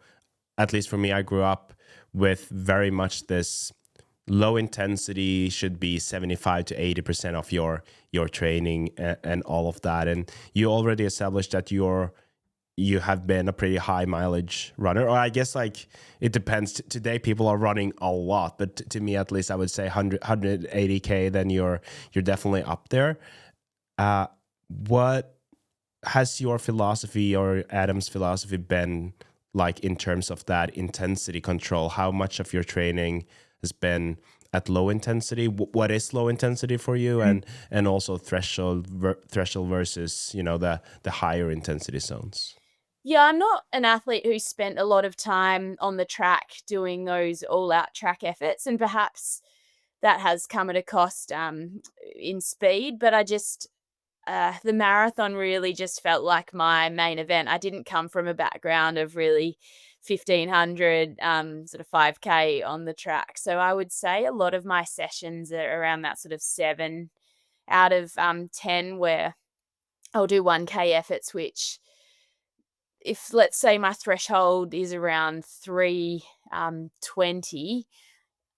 at least for me, I grew up with very much this low intensity should be 75 to 80% of your training, and all of that. And you already established that you have been a pretty high mileage runner, or I guess like it depends. Today people are running a lot, but to me at least, I would say 180K, then you're definitely up there. Uh, what has your philosophy or Adam's philosophy been like in terms of that intensity control? How much of your training has been at low intensity? What is low intensity for you, and also threshold versus the higher intensity zones? Yeah, I'm not an athlete who spent a lot of time on the track doing those all out track efforts, and perhaps that has come at a cost in speed. But the marathon really just felt like my main event. I didn't come from a background of really 1500 sort of 5K on the track. So I would say a lot of my sessions are around that sort of 7 out of 10 where I'll do 1K efforts, which if let's say my threshold is around 320,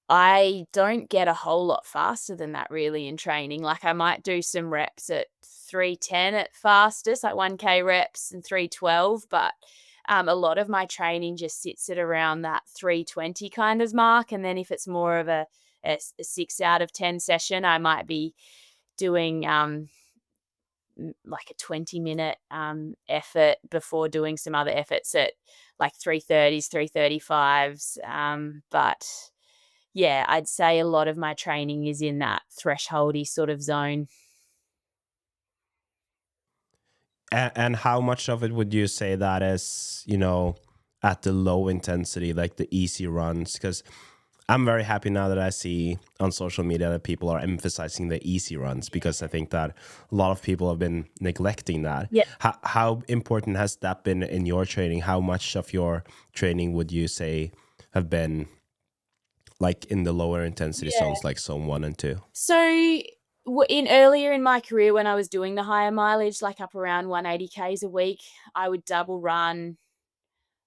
I don't get a whole lot faster than that really in training. Like I might do some reps at 310 at fastest, like 1K reps and 312, but a lot of my training just sits at around that 320 kind of mark. And then if it's more of a 6 out of 10 session, I might be doing like a 20-minute effort before doing some other efforts at like 330s, 335s. But yeah, I'd say a lot of my training is in that thresholdy sort of zone. And how much of it would you say that is, at the low intensity, like the easy runs? Because I'm very happy now that I see on social media that people are emphasizing the easy runs, because I think that a lot of people have been neglecting that. Yeah. How important has that been in your training? How much of your training would you say have been like in the lower intensity Yeah. zones, like zone 1 and 2? So in earlier in my career when I was doing the higher mileage, like up around 180 Ks a week, I would double run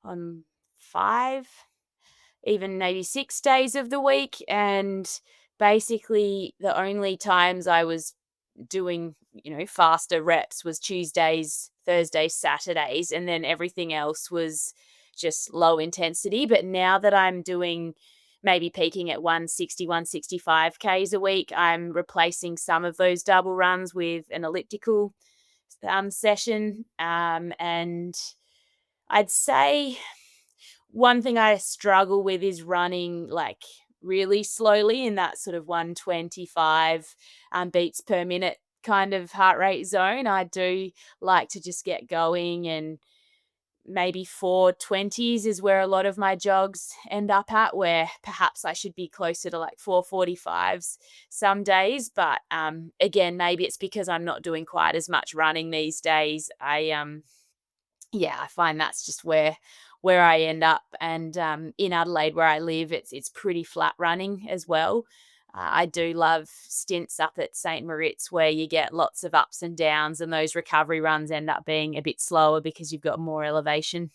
on 5, even maybe 6 days of the week. And basically the only times I was doing, faster reps was Tuesdays, Thursdays, Saturdays, and then everything else was just low intensity. But now that I'm doing maybe peaking at 160, 165 Ks a week, I'm replacing some of those double runs with an elliptical session. And I'd say one thing I struggle with is running like really slowly in that sort of 125 beats per minute kind of heart rate zone. I do like to just get going, and maybe 420s is where a lot of my jogs end up at, where perhaps I should be closer to like 445s some days. But again, maybe it's because I'm not doing quite as much running these days. Yeah, I find that's just where I end up. And in Adelaide, where I live, it's pretty flat running as well. I do love stints up at St. Moritz where you get lots of ups and downs, and those recovery runs end up being a bit slower because you've got more elevation.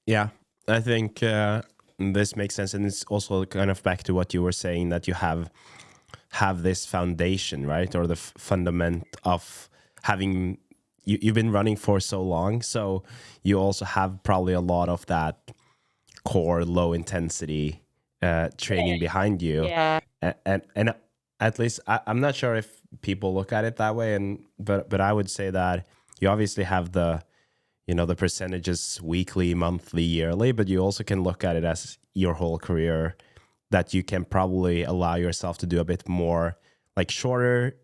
Yeah, I think this makes sense, and it's also kind of back to what you were saying, that you have this foundation, right, or the fundament of having you've been running for so long, so you also have probably a lot of that core low intensity training behind you, Yeah. and at least I'm not sure if people look at it that way, and but I would say that you obviously have the percentages weekly, monthly, yearly, but you also can look at it as your whole career, that you can probably allow yourself to do a bit more, like shorter,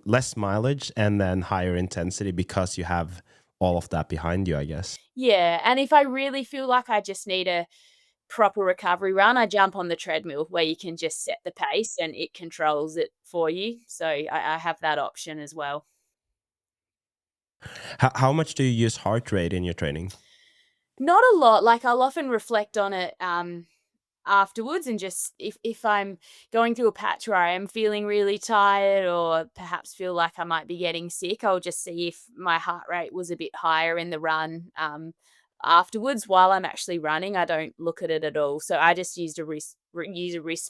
less mileage, and then higher intensity, because you have all of that behind you, I guess. Yeah. And if I really feel like I just need a proper recovery run, I jump on the treadmill where you can just set the pace and it controls it for you. So I have that option as well. How much do you use heart rate in your training? Not a lot. Like I'll often reflect on it afterwards, and just if I'm going through a patch where I am feeling really tired or perhaps feel like I might be getting sick, I'll just see if my heart rate was a bit higher in the run afterwards. While I'm actually running, I don't look at it at all. So I just use a wrist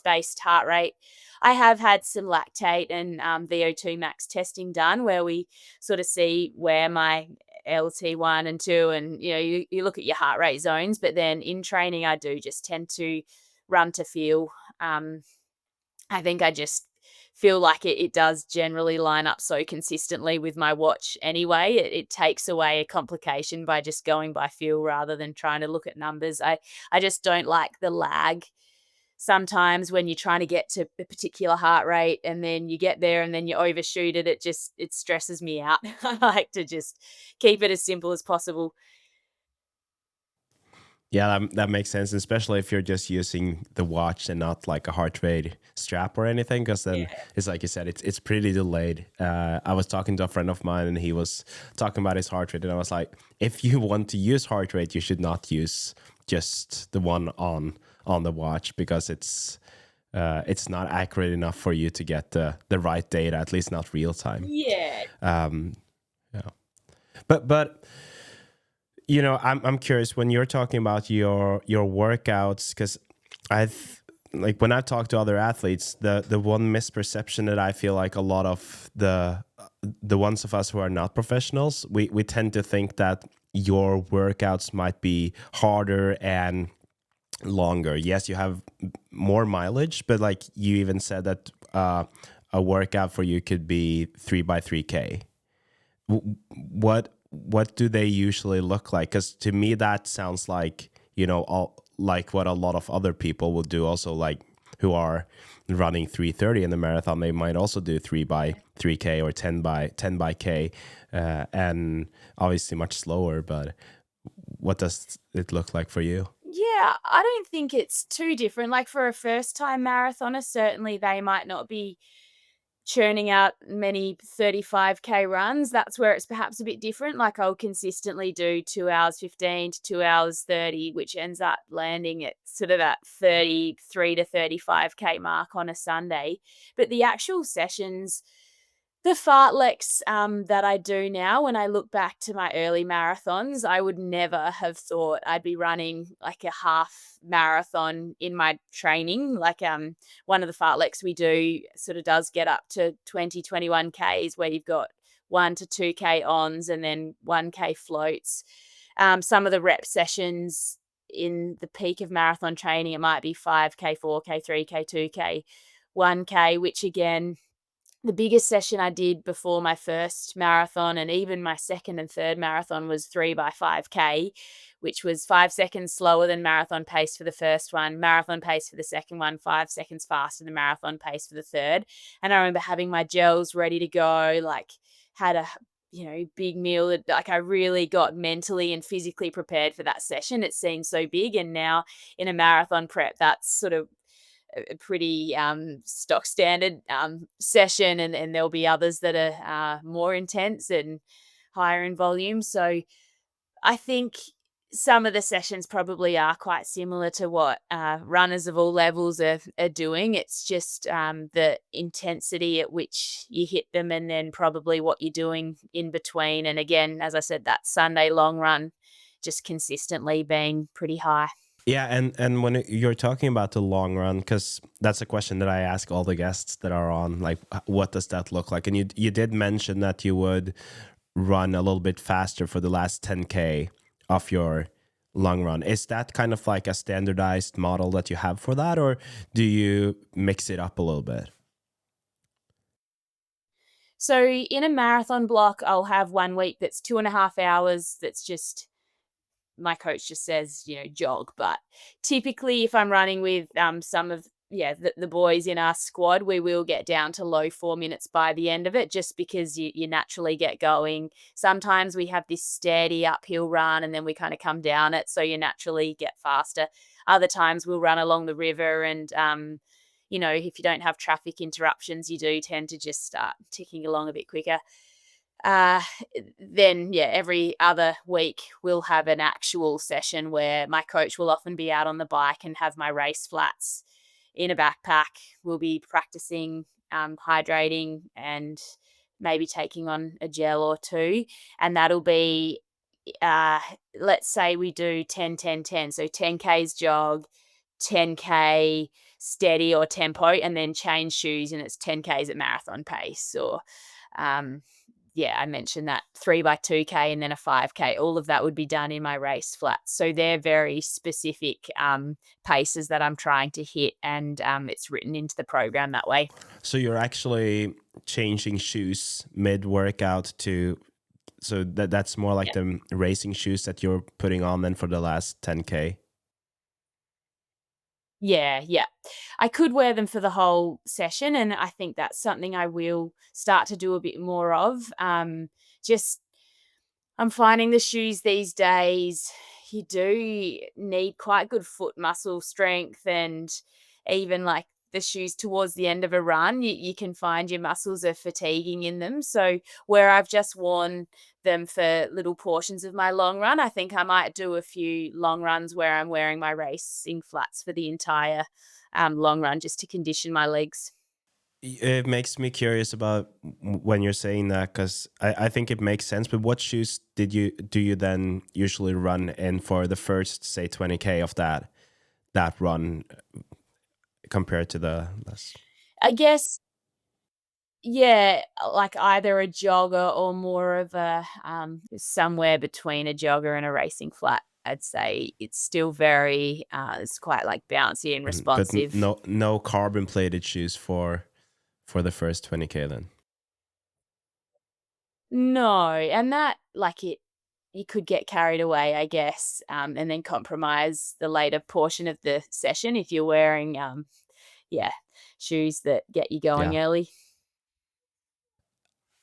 based heart rate. I have had some lactate and VO2 max testing done where we sort of see where my LT1 and 2, and you look at your heart rate zones. But then in training I do just tend to run to feel. I think I just feel like it does generally line up so consistently with my watch anyway. It takes away a complication by just going by feel rather than trying to look at numbers. I just don't like the lag sometimes when you're trying to get to a particular heart rate and then you get there and then you overshoot it. It stresses me out. I like to just keep it as simple as possible. Yeah, that makes sense, especially if you're just using the watch and not like a heart rate strap or anything, because then Yeah. it's like you said, it's pretty delayed. I was talking to a friend of mine and he was talking about his heart rate, and I was like, if you want to use heart rate, you should not use just the one on the watch, because it's not accurate enough for you to get the right data, at least not real time. Yeah. Um, yeah, but I'm curious when you're talking about your workouts, because I've like when I talk to other athletes, the one misperception that I feel like a lot of the ones of us who are not professionals, we tend to think that your workouts might be harder and longer. Yes, you have more mileage, but like you even said that a workout for you could be 3 by 3K. What do they usually look like? Because to me that sounds like all like what a lot of other people will do, also like who are running 3:30 in the marathon. They might also do 3 by 3K or 10 by 10 by K, and obviously much slower. But what does it look like for you? Yeah, I don't think it's too different. Like for a first time marathoner, certainly they might not be churning out many 35K runs. That's where it's perhaps a bit different. Like I'll consistently do 2 hours 15 to 2 hours 30, which ends up landing at sort of that 33 to 35K mark on a Sunday. But the actual sessions, the fartleks that I do now, when I look back to my early marathons, I would never have thought I'd be running like a half marathon in my training. Like one of the fartleks we do sort of does get up to 20, 21Ks where you've got 1 to 2K ons and then 1K floats. Some of the rep sessions in the peak of marathon training, it might be 5K, 4K, 3K, 2K, 1K, which again, the biggest session I did before my first marathon and even my second and third marathon was 3 by 5K, which was 5 seconds slower than marathon pace for the first one, marathon pace for the second one, 5 seconds faster than marathon pace for the third. And I remember having my gels ready to go, like had a big meal that like I really got mentally and physically prepared for that session. It seemed so big. And now in a marathon prep, that's sort of a pretty stock standard session, and there'll be others that are more intense and higher in volume. So I think some of the sessions probably are quite similar to what runners of all levels are doing. It's just the intensity at which you hit them, and then probably what you're doing in between. And again, as I said, that Sunday long run just consistently being pretty high. Yeah, and when you're talking about the long run, because that's a question that I ask all the guests that are on, like, what does that look like? And you did mention that you would run a little bit faster for the last 10K of your long run. Is that kind of like a standardized model that you have for that, or do you mix it up a little bit? So in a marathon block, I'll have 1 week that's 2.5 hours. That's just my coach just says, jog. But typically, if I'm running with some of the boys in our squad, we will get down to low 4 minutes by the end of it, just because you naturally get going. Sometimes we have this steady uphill run, and then we kind of come down it, so you naturally get faster. Other times we'll run along the river, and if you don't have traffic interruptions, you do tend to just start ticking along a bit quicker. Uh, then every other week we'll have an actual session where my coach will often be out on the bike and have my race flats in a backpack. We'll be practicing hydrating and maybe taking on a gel or two, and that'll be uh let's say we do 10 10 10, so 10Ks jog, 10K steady or tempo, and then change shoes and it's 10Ks at marathon pace, or um yeah, I mentioned that 3x2K and then a 5K, all of that would be done in my race flats. So they're very specific paces that I'm trying to hit, and it's written into the program that way. So you're actually changing shoes mid workout to, so that's more like the racing shoes that you're putting on then for the last 10K. Yeah, yeah. I could wear them for the whole session, and I think that's something I will start to do a bit more of. Just I'm finding the shoes these days, you do need quite good foot muscle strength, and even like the shoes towards the end of a run, you can find your muscles are fatiguing in them. So, where I've just worn them for little portions of my long run, I think I might do a few long runs where I'm wearing my racing flats for the entire long run just to condition my legs. It makes me curious about when you're saying that, because I think it makes sense. But what shoes do you then usually run in for the first, say, 20K of that run compared to the less? I guess yeah, like either a jogger or more of a, somewhere between a jogger and a racing flat. I'd say it's still very, it's quite like bouncy and Mhm. But responsive. no carbon plated shoes for the first 20K then. No, and that like it, you could get carried away, I guess, and then compromise the later portion of the session if you're wearing, yeah, shoes that get you Yeah. going early.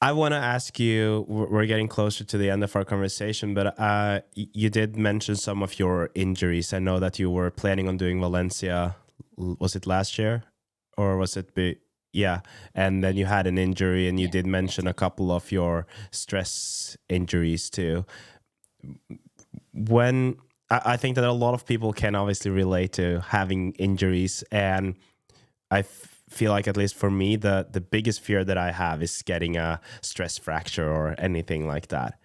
I want to ask you, we're getting closer to the end of our conversation, but you did mention some of your injuries. I know that you were planning on doing Valencia, was it last year? Or was it yeah, and then you had an injury, and you Yeah, did yes. mention a couple of your stress injuries too. When I think that a lot of people can obviously relate to having injuries, and feel like, at least for me, the biggest fear that I have is getting a stress fracture or anything like that.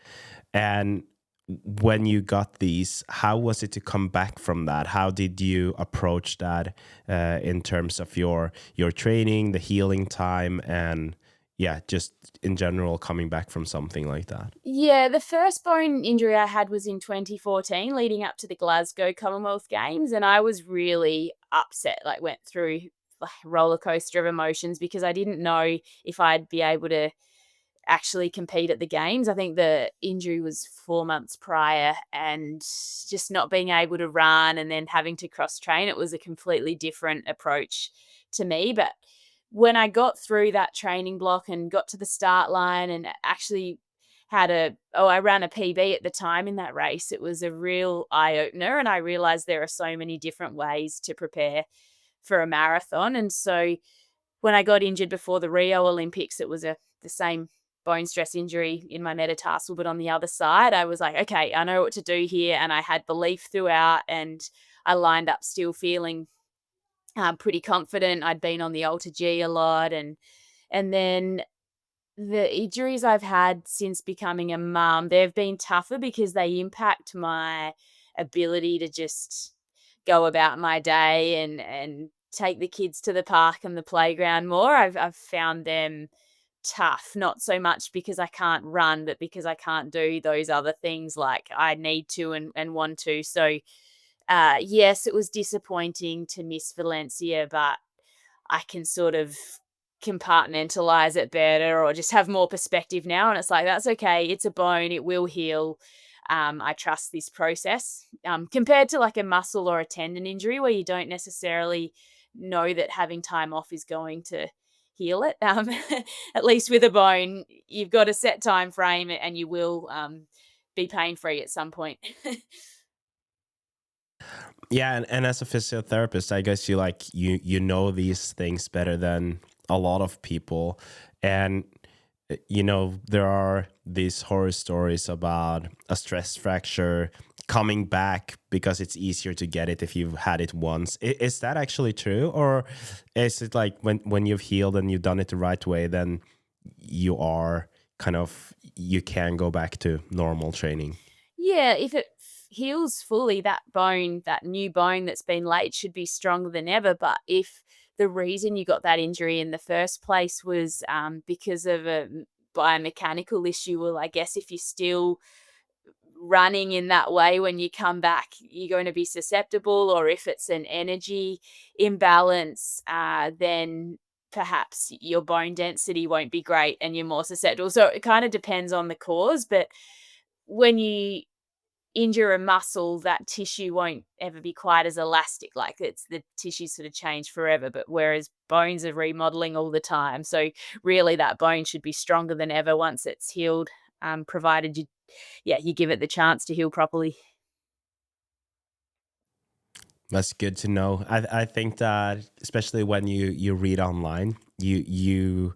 And when you got these, how was it to come back from that? How did you approach that in terms of your training, the healing time, and yeah, just in general coming back from something like that? Yeah, the first bone injury I had was in 2014 leading up to the Glasgow Commonwealth Games, and I was really upset, like, went through like roller coaster of emotions because I didn't know if I'd be able to actually compete at the games. I think the injury was 4 months prior, and just not being able to run and then having to cross train, it was a completely different approach to me. But when I got through that training block and got to the start line and actually I ran a PB at the time in that race. It was a real eye opener, and I realized there are so many different ways to prepare for a marathon. And so when I got injured before the Rio Olympics, it was the same bone stress injury in my metatarsal, but on the other side, I was like, okay, I know what to do here. And I had belief throughout, and I lined up still feeling pretty confident. I'd been on the Alta G a lot, and then the injuries I've had since becoming a mum, they've been tougher because they impact my ability to just go about my day and take the kids to the park and the playground more. I've found them tough, not so much because I can't run, but because I can't do those other things like I need to and want to. So yes, it was disappointing to miss Valencia, but I can sort of compartmentalize it better or just have more perspective now. And it's like, that's okay. It's a bone. It will heal. I trust this process compared to like a muscle or a tendon injury where you don't necessarily know that having time off is going to heal it. At least with a bone, you've got a set time frame and you will be pain free at some point. Yeah, and as a physiotherapist, I guess you know these things better than a lot of people. And there are these horror stories about a stress fracture coming back because it's easier to get it if you've had it once. Is that actually true, or is it like when you've healed and you've done it the right way, then you are you can go back to normal training? Yeah, if it heals fully, that bone, that new bone that's been laid should be stronger than ever. But if the reason you got that injury in the first place was because of a biomechanical issue. Well, I guess if you're still running in that way when you come back, you're going to be susceptible, or if it's an energy imbalance, then perhaps your bone density won't be great and you're more susceptible. So it kind of depends on the cause, but when you injure a muscle, that tissue won't ever be quite as elastic. Like it's the tissue sort of change forever, but whereas bones are remodeling all the time. So really that bone should be stronger than ever once it's healed, provided you give it the chance to heal properly. That's good to know. I think that especially when you read online, you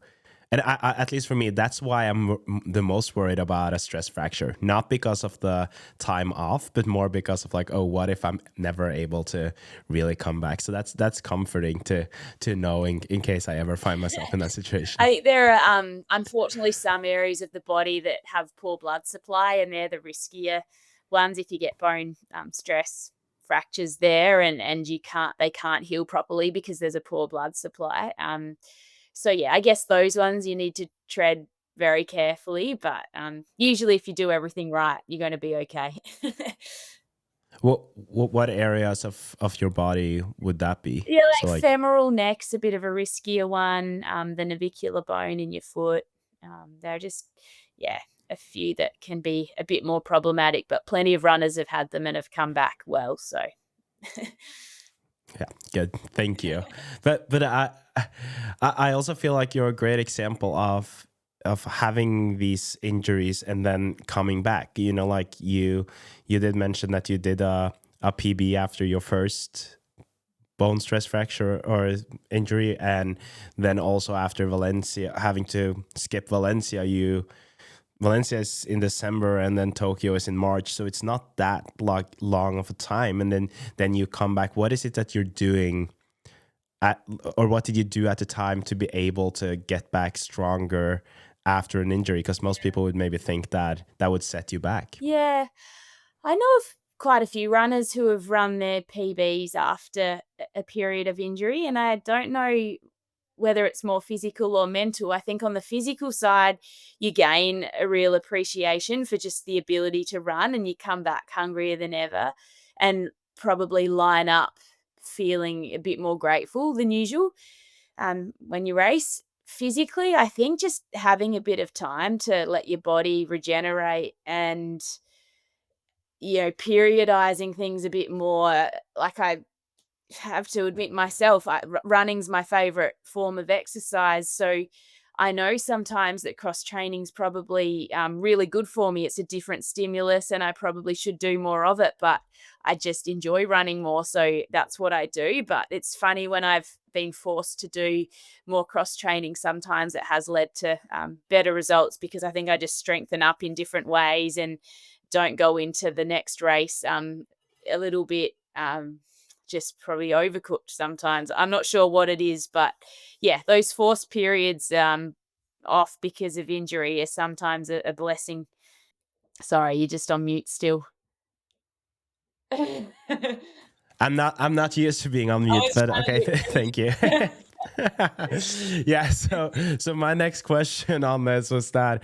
and at least for me, that's why I'm the most worried about a stress fracture. Not because of the time off, but more because of like, oh, what if I'm never able to really come back? So that's comforting to know in case I ever find myself in that situation. I think there are, unfortunately, some areas of the body that have poor blood supply, and they're the riskier ones if you get bone stress fractures there, and they can't heal properly because there's a poor blood supply. So yeah, I guess those ones you need to tread very carefully, but usually if you do everything right, you're going to be okay. What areas of your body would that be? Yeah, So like like, femoral neck's a bit of a riskier one. The navicular bone in your foot. There are just, yeah, a few that can be a bit more problematic, but plenty of runners have had them and have come back well. So, yeah, good. Thank you. But I also feel like you're a great example of having these injuries and then coming back. You know, like you did mention that you did a PB after your first bone stress fracture or injury, and then also after Valencia, having to skip Valencia is in December and then Tokyo is in March, so it's not that like long of a time. And then you come back. What is it that you're doing at, or what did you do at the time to be able to get back stronger after an injury? Because most people would maybe think that that would set you back. yeah, I know of quite a few runners who have run their PBs after a period of injury, and I don't know whether it's more physical or mental. I think on the physical side, you gain a real appreciation for just the ability to run, and you come back hungrier than ever and probably line up feeling a bit more grateful than usual when you race. Physically, I think just having a bit of time to let your body regenerate and, periodizing things a bit more. Like I have to admit myself, running's my favorite form of exercise. So I know sometimes that cross training's probably really good for me. It's a different stimulus, and I probably should do more of it. But I just enjoy running more, so that's what I do. But it's funny when I've been forced to do more cross training. Sometimes it has led to better results because I think I just strengthen up in different ways and don't go into the next race a little bit. Just probably overcooked sometimes. I'm not sure what it is, but yeah, those forced periods off because of injury are sometimes a blessing. Sorry, you're just on mute still. I I'm not used to being on mute, was but trying okay, thank you. to Yeah, so my next question on this was that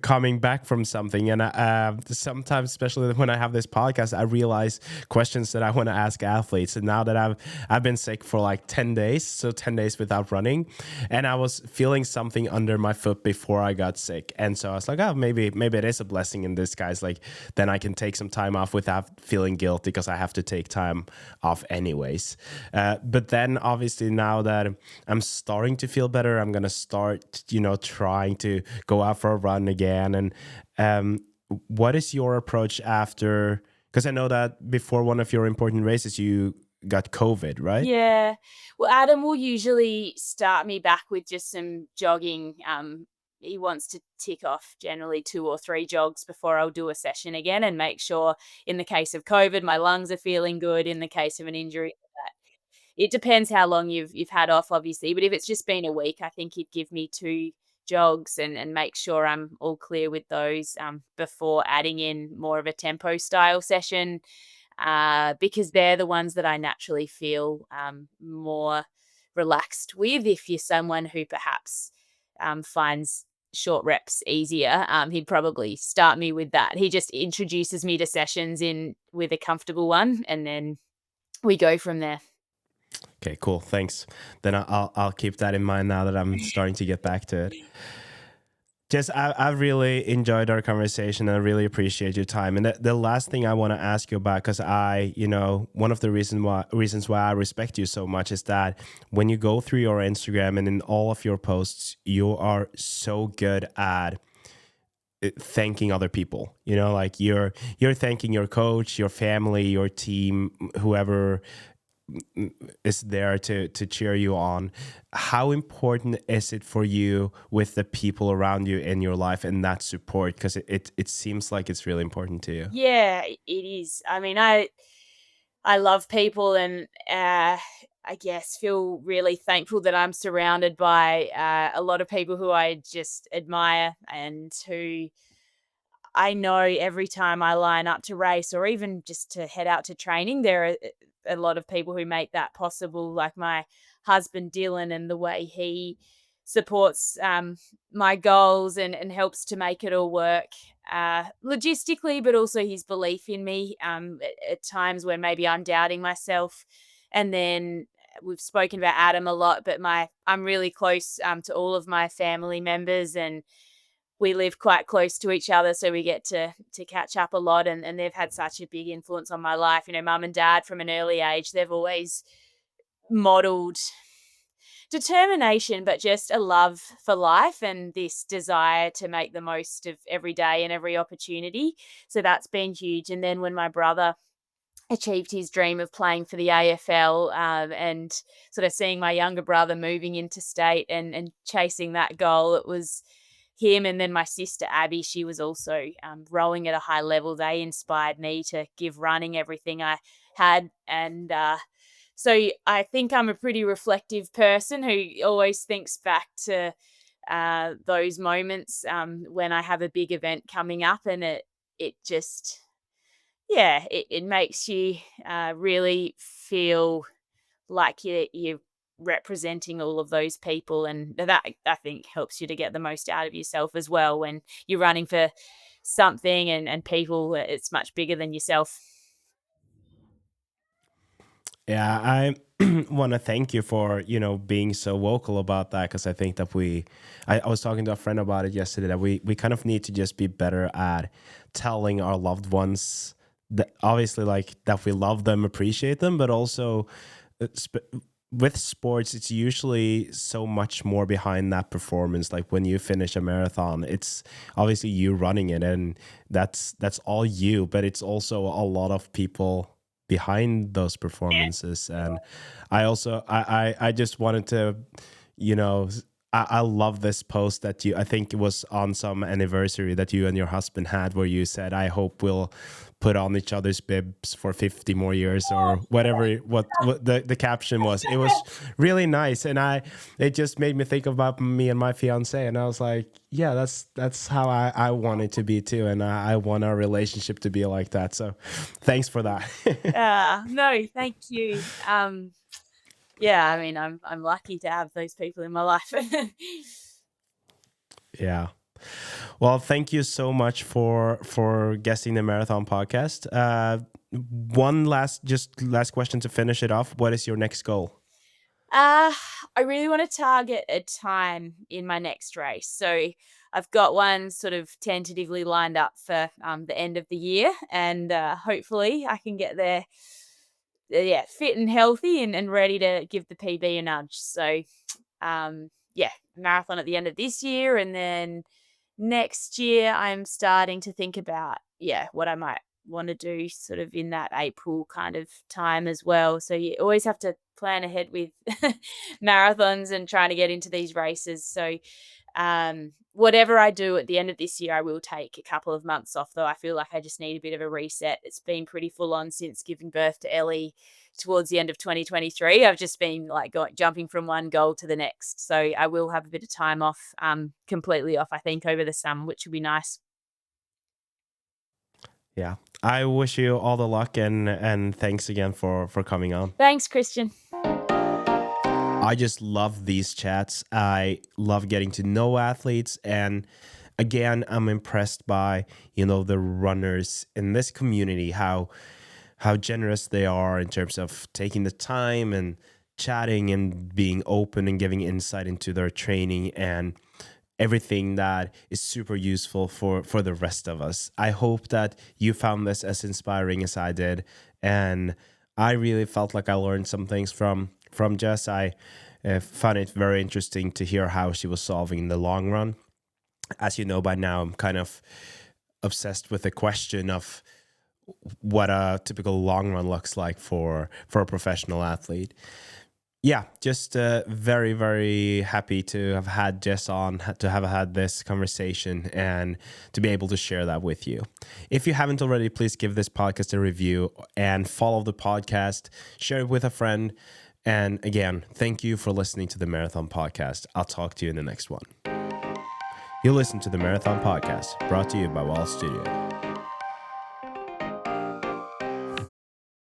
coming back from something, and sometimes, especially when I have this podcast, I realize questions that I want to ask athletes. And now that I've been sick for like 10 days, so 10 days without running, and I was feeling something under my foot before I got sick, and so I was like, oh, maybe it is a blessing in disguise. Like then I can take some time off without feeling guilty because I have to take time off anyways. But then obviously now that I'm starting to feel better, I'm gonna start, trying to go out for a run again. And what is your approach after? Because I know that before one of your important races, you got COVID, right? Yeah. Well, Adam will usually start me back with just some jogging. He wants to tick off generally 2 or 3 jogs before I'll do a session again and make sure, in the case of COVID, my lungs are feeling good. In the case of an injury, it depends how long you've had off, obviously, but if it's just been a week, I think he'd give me 2 jogs and make sure I'm all clear with those, before adding in more of a tempo style session, because they're the ones that I naturally feel, more relaxed with. If you're someone who perhaps, finds short reps easier, he'd probably start me with that. He just introduces me to sessions in with a comfortable one, and then we go from there. Okay, cool. Thanks. Then I'll keep that in mind now that I'm starting to get back to it. Just I've really enjoyed our conversation, and I really appreciate your time. And the last thing I want to ask you about, because one of the reasons why I respect you so much is that when you go through your Instagram and in all of your posts, you are so good at thanking other people. Like you're thanking your coach, your family, your team, whoever is there to cheer you on. How important is it for you with the people around you in your life and that support? Because it seems like it's really important to you. Yeah, it is. I mean, I love people, and I guess feel really thankful that I'm surrounded by a lot of people who I just admire and who I know every time I line up to race or even just to head out to training, there are a lot of people who make that possible, like my husband Dylan, and the way he supports my goals and helps to make it all work logistically, but also his belief in me at times when maybe I'm doubting myself. And then we've spoken about Adam a lot, but I'm really close to all of my family members, and we live quite close to each other, so we get to catch up a lot, and they've had such a big influence on my life. Mum and dad from an early age, they've always modeled determination, but just a love for life and this desire to make the most of every day and every opportunity. So that's been huge. And then when my brother achieved his dream of playing for the AFL, and sort of seeing my younger brother moving into state and chasing that goal, it was him. And then my sister Abby, she was also rowing at a high level. They inspired me to give running everything I had. And so I think I'm a pretty reflective person who always thinks back to those moments when I have a big event coming up, and it just, yeah, it makes you really feel like you're representing all of those people, and that I think helps you to get the most out of yourself as well when you're running for something and people. It's much bigger than yourself. Yeah, I want to thank you for being so vocal about that, because I think that I was talking to a friend about it yesterday, that we kind of need to just be better at telling our loved ones that, obviously, like, that we love them, appreciate them, but also with sports, it's usually so much more behind that performance. Like when you finish a marathon, it's obviously you running it, and that's all you, but it's also a lot of people behind those performances. And I just wanted to, I love this post that I think it was on some anniversary that you and your husband had, where you said, I hope we'll put on each other's bibs for 50 more years, or whatever, what the caption was. It was really nice. And it just made me think about me and my fiance. And I was like, yeah, that's how I want it to be too. And I want our relationship to be like that. So thanks for that. No, thank you. Yeah, I mean, I'm lucky to have those people in my life. Yeah. Well, thank you so much for guesting the Marathon podcast. One last question to finish it off. What is your next goal? I really want to target a time in my next race. So I've got one sort of tentatively lined up for the end of the year, and hopefully I can get there, yeah, fit and healthy and ready to give the PB a nudge. So yeah, marathon at the end of this year, and then next year I'm starting to think about, yeah, what I might want to do sort of in that April kind of time as well. So you always have to plan ahead with marathons and trying to get into these races. So whatever I do at the end of this year, I will take a couple of months off, though I feel like I just need a bit of a reset. It's been pretty full on since giving birth to Ellie towards the end of 2023. I've just been like jumping from one goal to the next. So I will have a bit of time off, completely off, I think, over the summer, which would be nice. Yeah. I wish you all the luck, and thanks again for coming on. Thanks, Christian. I just love these chats. I love getting to know athletes. And again, I'm impressed by, the runners in this community, how generous they are in terms of taking the time and chatting and being open and giving insight into their training and everything that is super useful for the rest of us. I hope that you found this as inspiring as I did, and I really felt like I learned some things from Jess. I found it very interesting to hear how she was solving in the long run. As you know by now, I'm kind of obsessed with the question of what a typical long run looks like for a professional athlete. Yeah, just very, very happy to have had Jess on, to have had this conversation and to be able to share that with you. If you haven't already, please give this podcast a review and follow the podcast, share it with a friend. And again, thank you for listening to the Marathon Podcast. I'll talk to you in the next one. You listen to the Marathon Podcast, brought to you by Wall Studio.